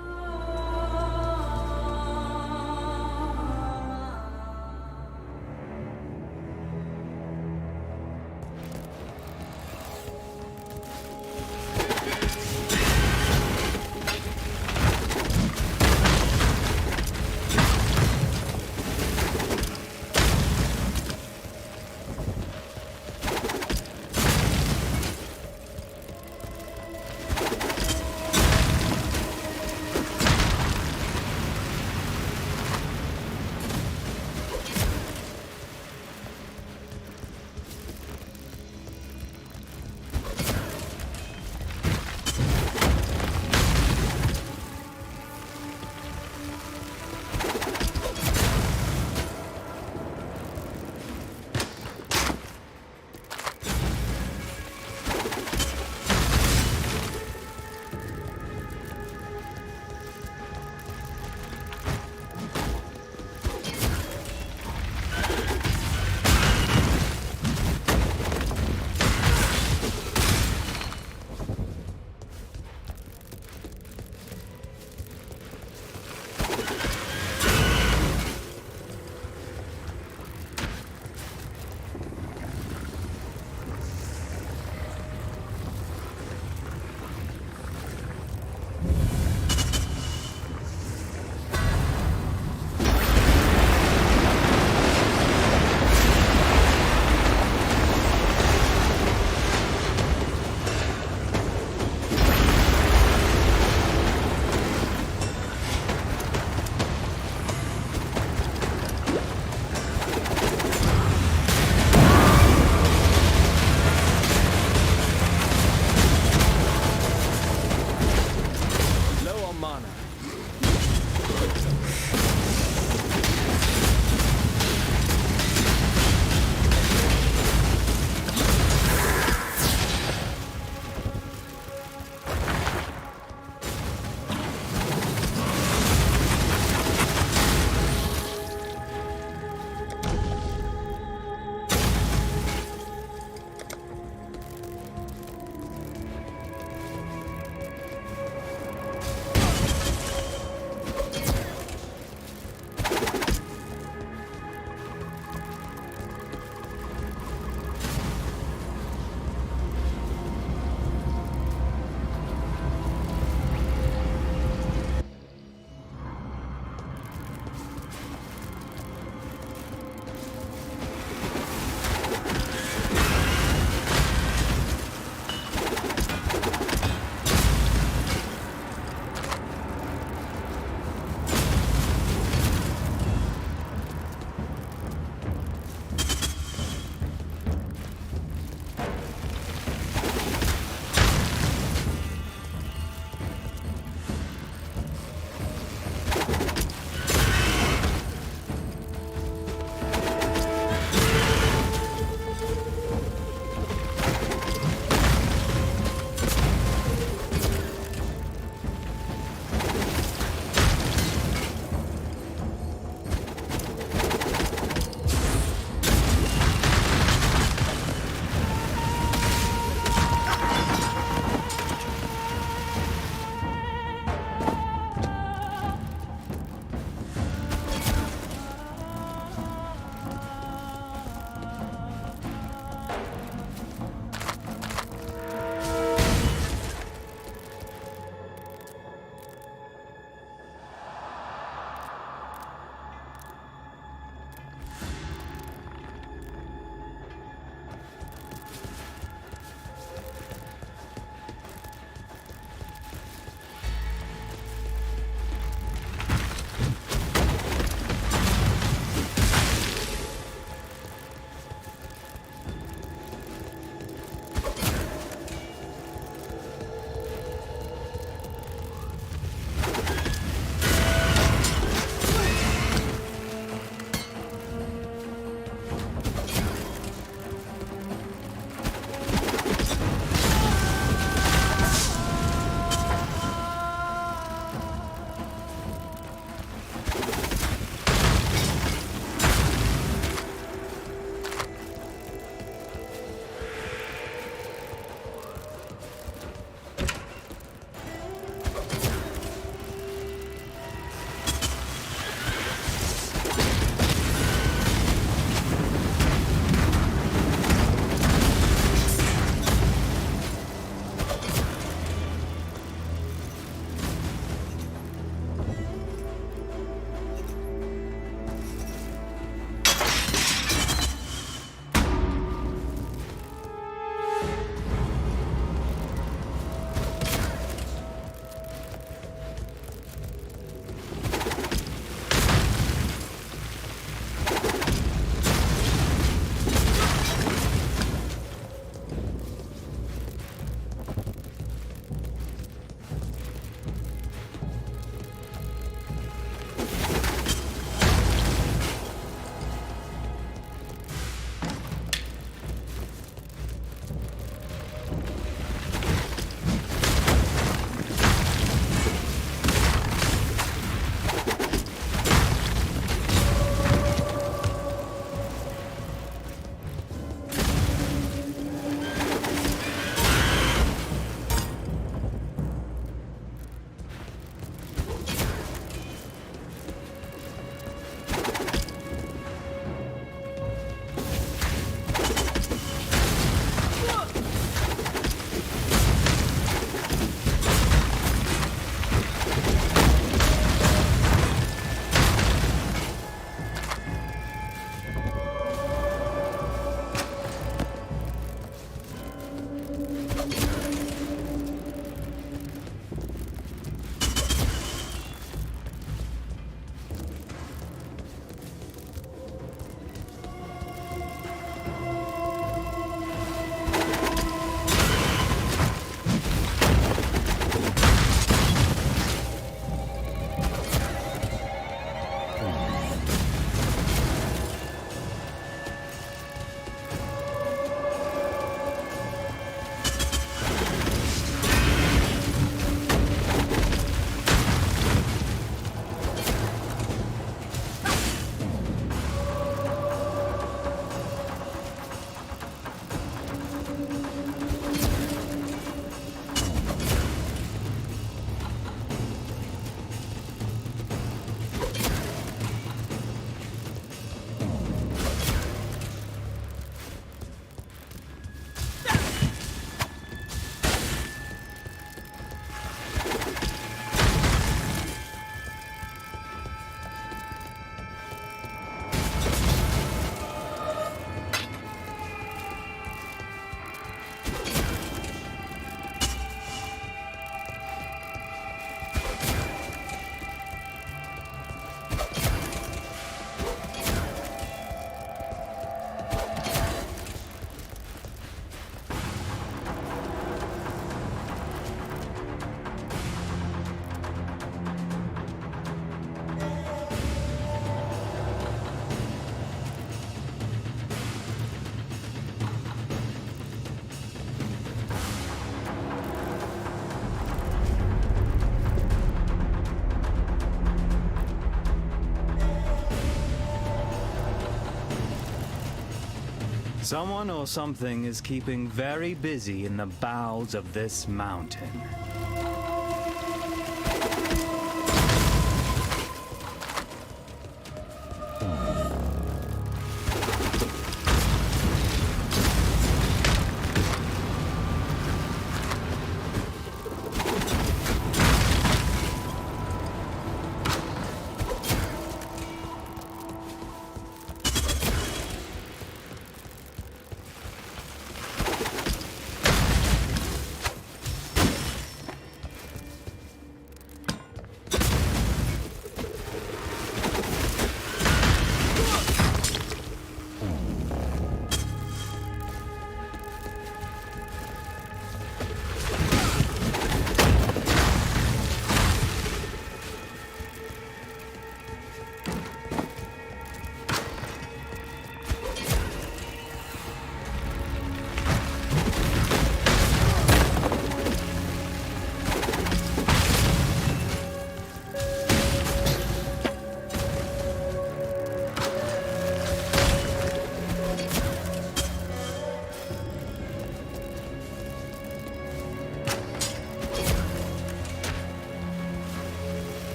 Someone or something is keeping very busy in the bowels of this mountain.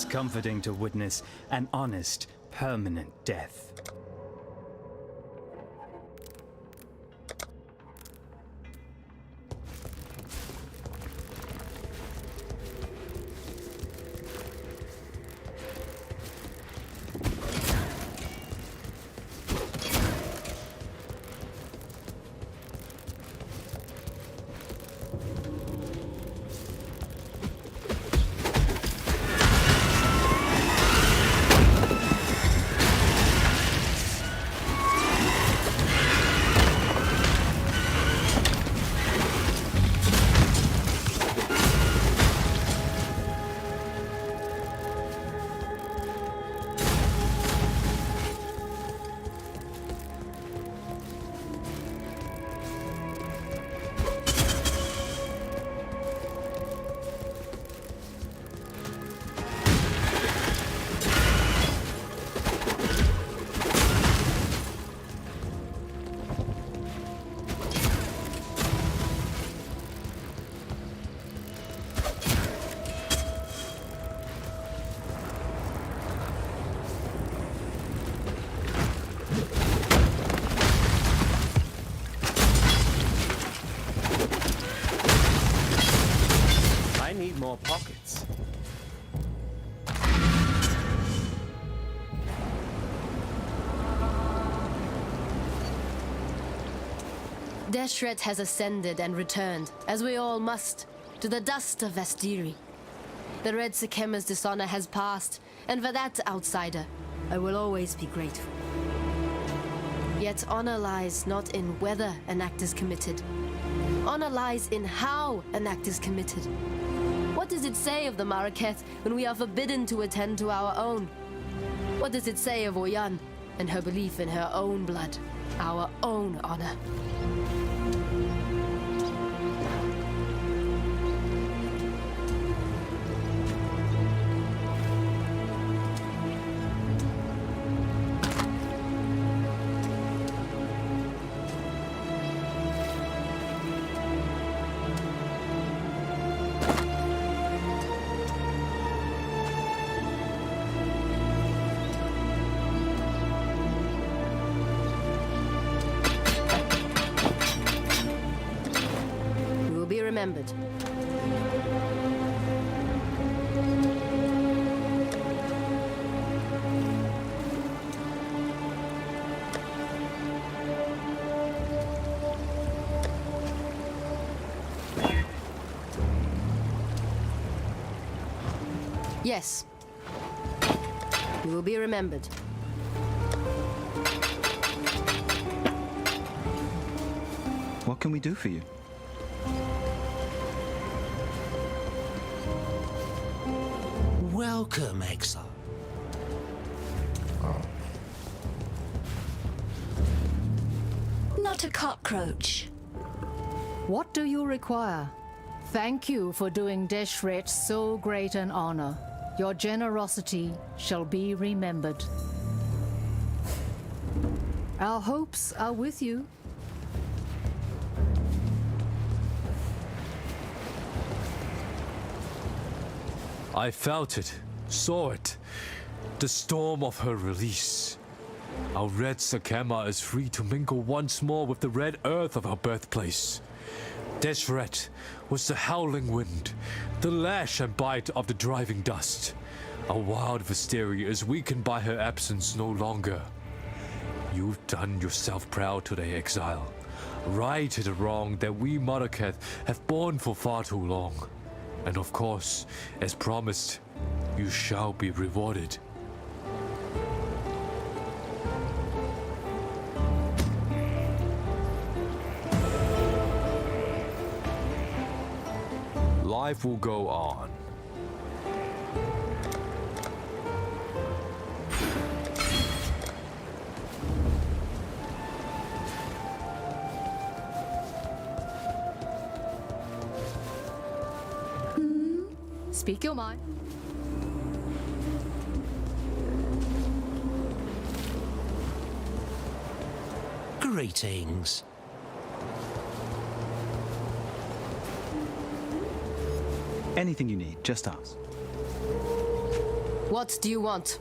Comforting to witness an honest, permanent death. More pockets. Deshret has ascended and returned, as we all must, to the dust of Vestiri. The Red Sikema's dishonor has passed, and for that, outsider, I will always be grateful. Yet honor lies not in whether an act is committed. Honor lies in how an act is committed. What does it say of the Maraketh when we are forbidden to attend to our own? What does it say of Oyan and her belief in her own blood, our own honor? remembered. Yes. You will be remembered. What can we do for you? Welcome, Exile. Not a cockroach. What do you require? Thank you for doing Deshret so great an honor. Your generosity shall be remembered. Our hopes are with you. I felt it, saw it. The storm of her release. Our red Sakema is free to mingle once more with the red earth of her birthplace. Deshret was the howling wind, the lash and bite of the driving dust. Our wild Visteria is weakened by her absence no longer. You've done yourself proud today, Exile. Righted a wrong that we Marraketh have borne for far too long. And of course, as promised, you shall be rewarded. Life will go on. Speak your mind. Greetings. Anything you need, just ask. What do you want?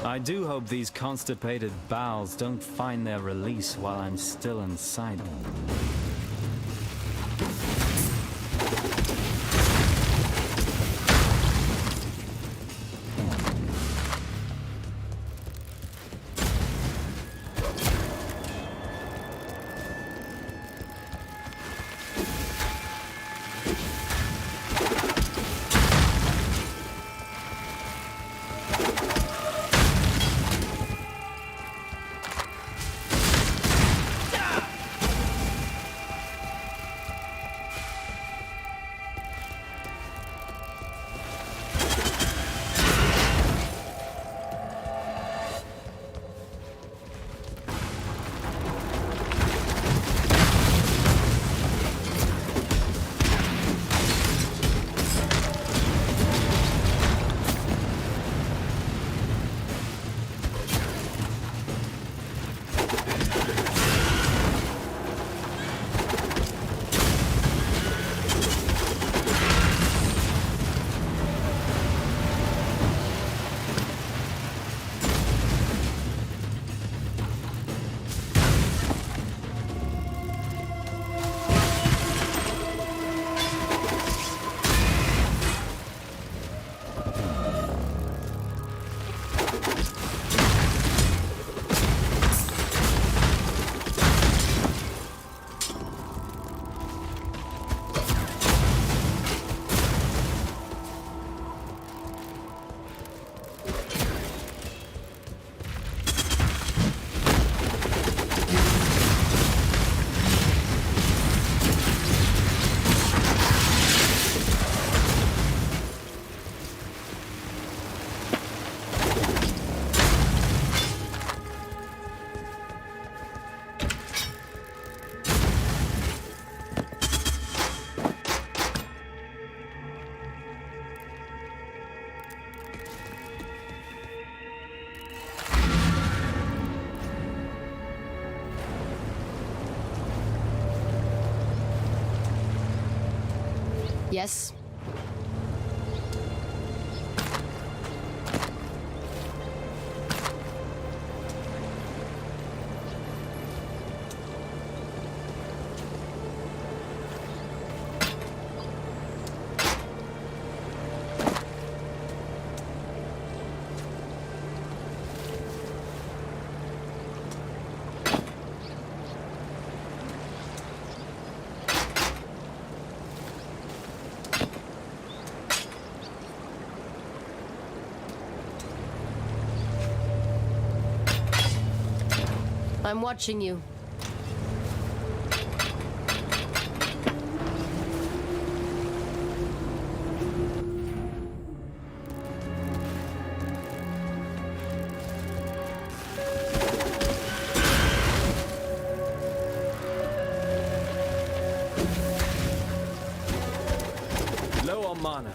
I do hope these constipated bowels don't find their release while I'm still inside them. Yes? I'm watching you. Low on mana.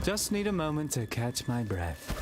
Just need a moment to catch my breath.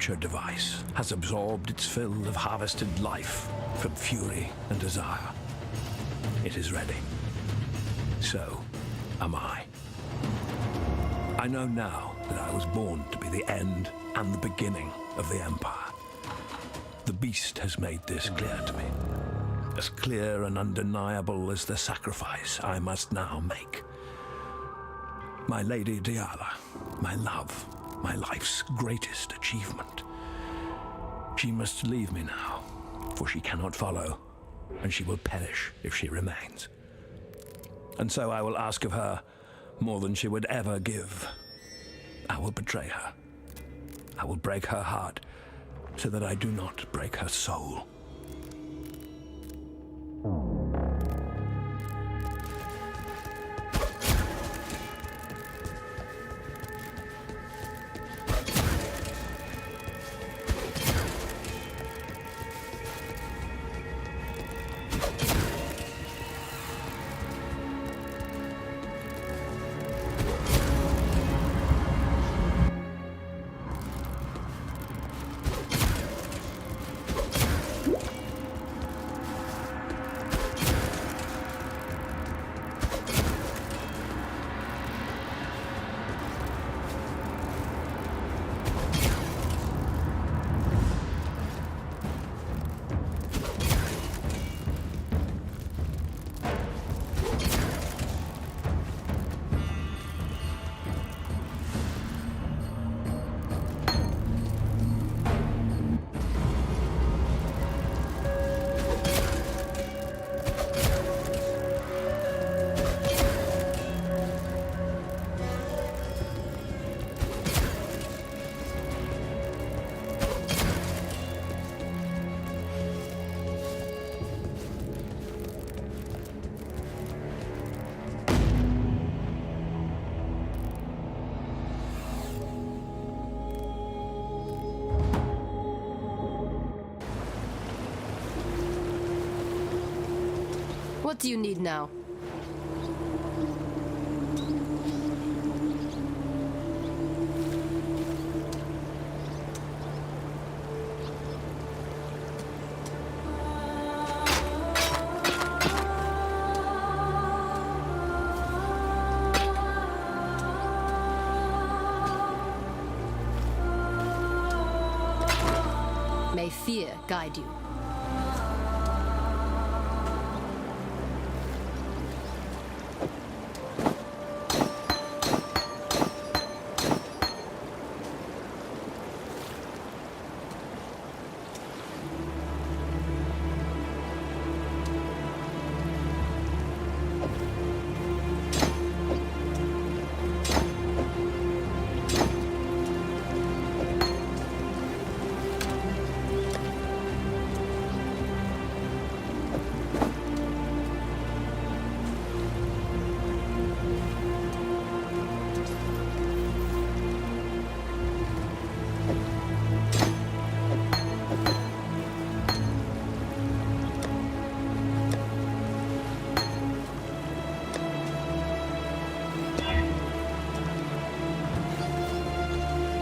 Rapture device has absorbed its fill of harvested life from fury and desire. It is ready. So am I. I know now that I was born to be the end and the beginning of the Empire. The beast has made this clear to me. As clear and undeniable as the sacrifice I must now make. My Lady Diala, my love, my life's greatest achievement. She must leave me now, for she cannot follow, and she will perish if she remains. And so I will ask of her more than she would ever give. I will betray her. I will break her heart so that I do not break her soul. What do you need now? May fear guide you.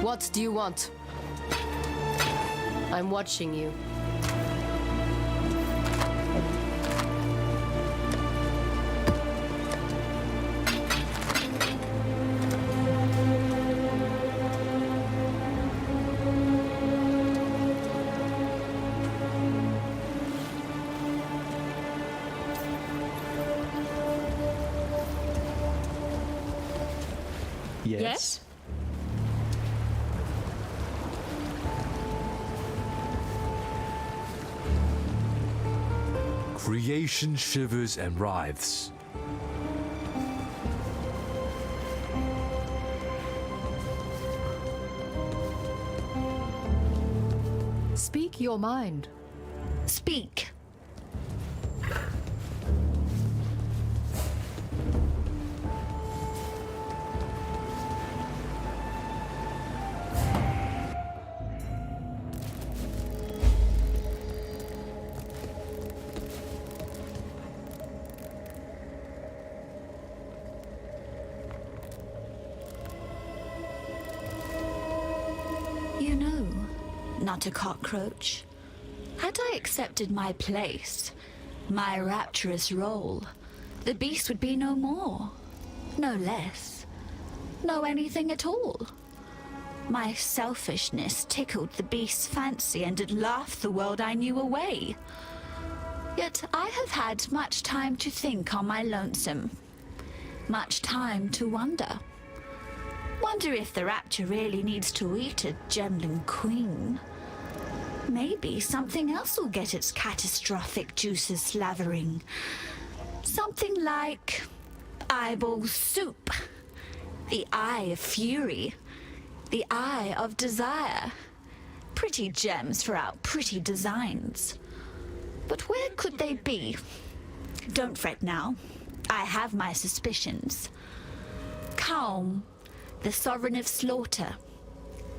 What do you want? I'm watching you. Yes? Creation shivers and writhes. Speak your mind. Speak. You know, not a cockroach. Had I accepted my place, my rapturous role, the beast would be no more, no less, no anything at all. My selfishness tickled the beast's fancy and it laughed the world I knew away. Yet I have had much time to think on my lonesome, much time to wonder. Wonder if the Rapture really needs to eat a gemling queen. Maybe something else will get its catastrophic juices slavering. Something like eyeball soup. The eye of fury. The eye of desire. Pretty gems for our pretty designs. But where could they be? Don't fret now. I have my suspicions. Calm, the sovereign of slaughter.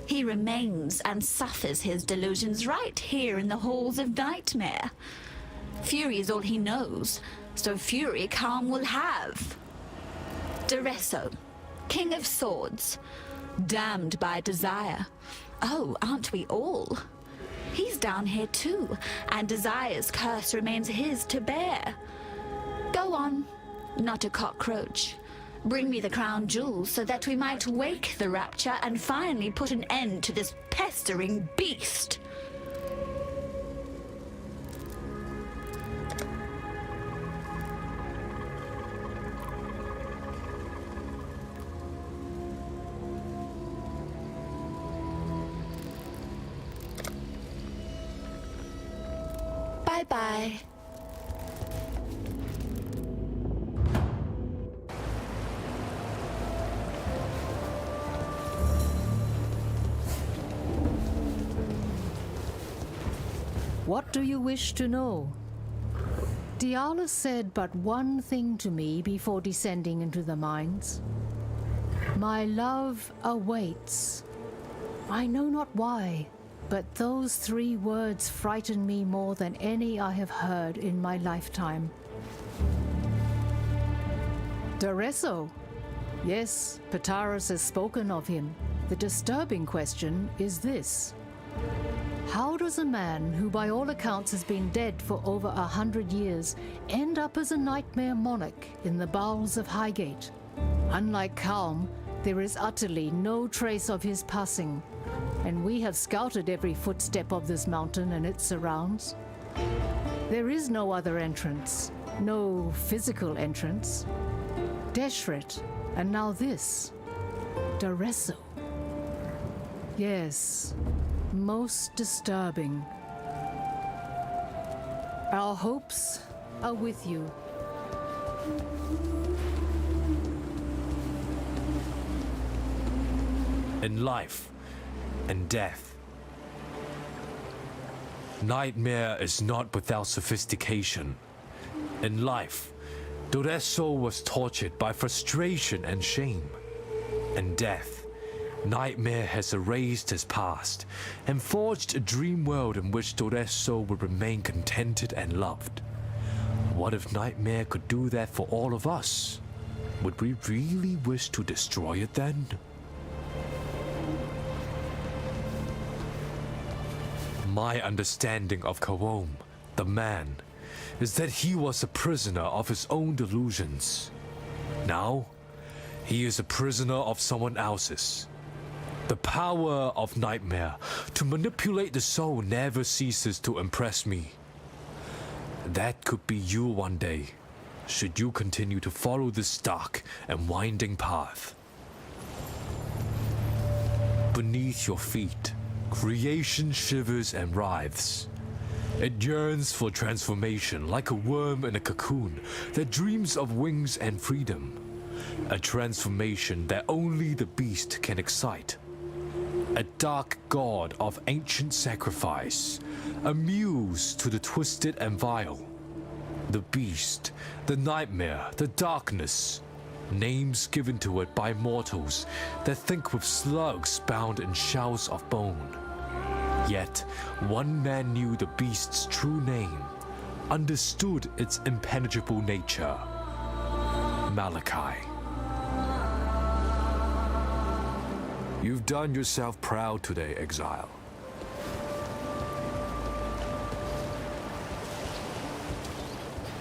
He remains and suffers his delusions right here in the halls of Nightmare. Fury is all he knows, so fury Calm will have. Duresso, king of swords, damned by desire. Oh, aren't we all? He's down here too, and Desire's curse remains his to bear. Go on, not a cockroach. Bring me the crown jewels so that we might wake the Rapture and finally put an end to this pestering beast. Bye-bye. What do you wish to know? Diala said but one thing to me before descending into the mines. My love awaits. I know not why, but those 3 words frighten me more than any I have heard in my lifetime. Duresso. Yes, Pataras has spoken of him. The disturbing question is this. How does a man who by all accounts has been dead for over 100 years end up as a nightmare monarch in the bowels of Highgate? Unlike Calm, there is utterly no trace of his passing, and we have scouted every footstep of this mountain and its surrounds. There is no other entrance, no physical entrance. Deshret, and now this. Duresso. Yes. Most disturbing. Our hopes are with you. In life and death, Nightmare is not without sophistication. In life, Duresso was tortured by frustration and shame. In death, Nightmare has erased his past and forged a dream world in which Duresso will remain contented and loved. What if Nightmare could do that for all of us? Would we really wish to destroy it then? My understanding of Kawom, the man, is that he was a prisoner of his own delusions. Now, he is a prisoner of someone else's. The power of Nightmare to manipulate the soul never ceases to impress me. That could be you one day, should you continue to follow this dark and winding path. Beneath your feet, creation shivers and writhes. It yearns for transformation like a worm in a cocoon that dreams of wings and freedom. A transformation that only the beast can excite. A dark god of ancient sacrifice, a muse to the twisted and vile. The beast, the nightmare, the darkness, names given to it by mortals that think with slugs bound in shells of bone. Yet, one man knew the beast's true name, understood its impenetrable nature. Malachi. You've done yourself proud today, Exile.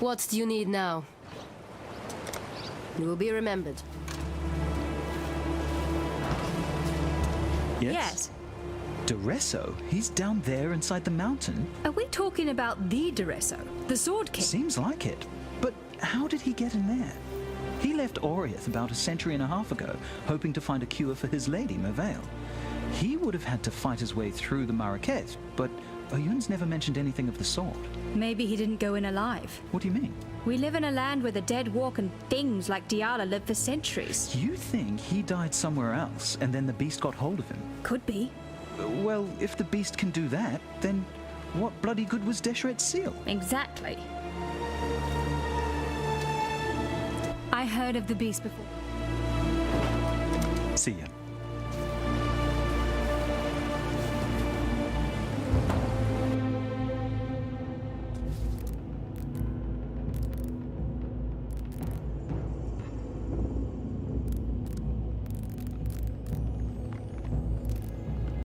What do you need now? You will be remembered. Yes. Duresso? He's down there inside the mountain? Are we talking about the Duresso, the Sword King? Seems like it. But how did he get in there? He left Oriath about a century and a half ago, hoping to find a cure for his lady, Merveil. He would have had to fight his way through the Marrakech, but Oyun's never mentioned anything of the sort. Maybe he didn't go in alive. What do you mean? We live in a land where the dead walk and things like Diala live for centuries. You think he died somewhere else, and then the beast got hold of him? Could be. Well, if the beast can do that, then what bloody good was Deshret's seal? Exactly. I heard of the beast before. See ya.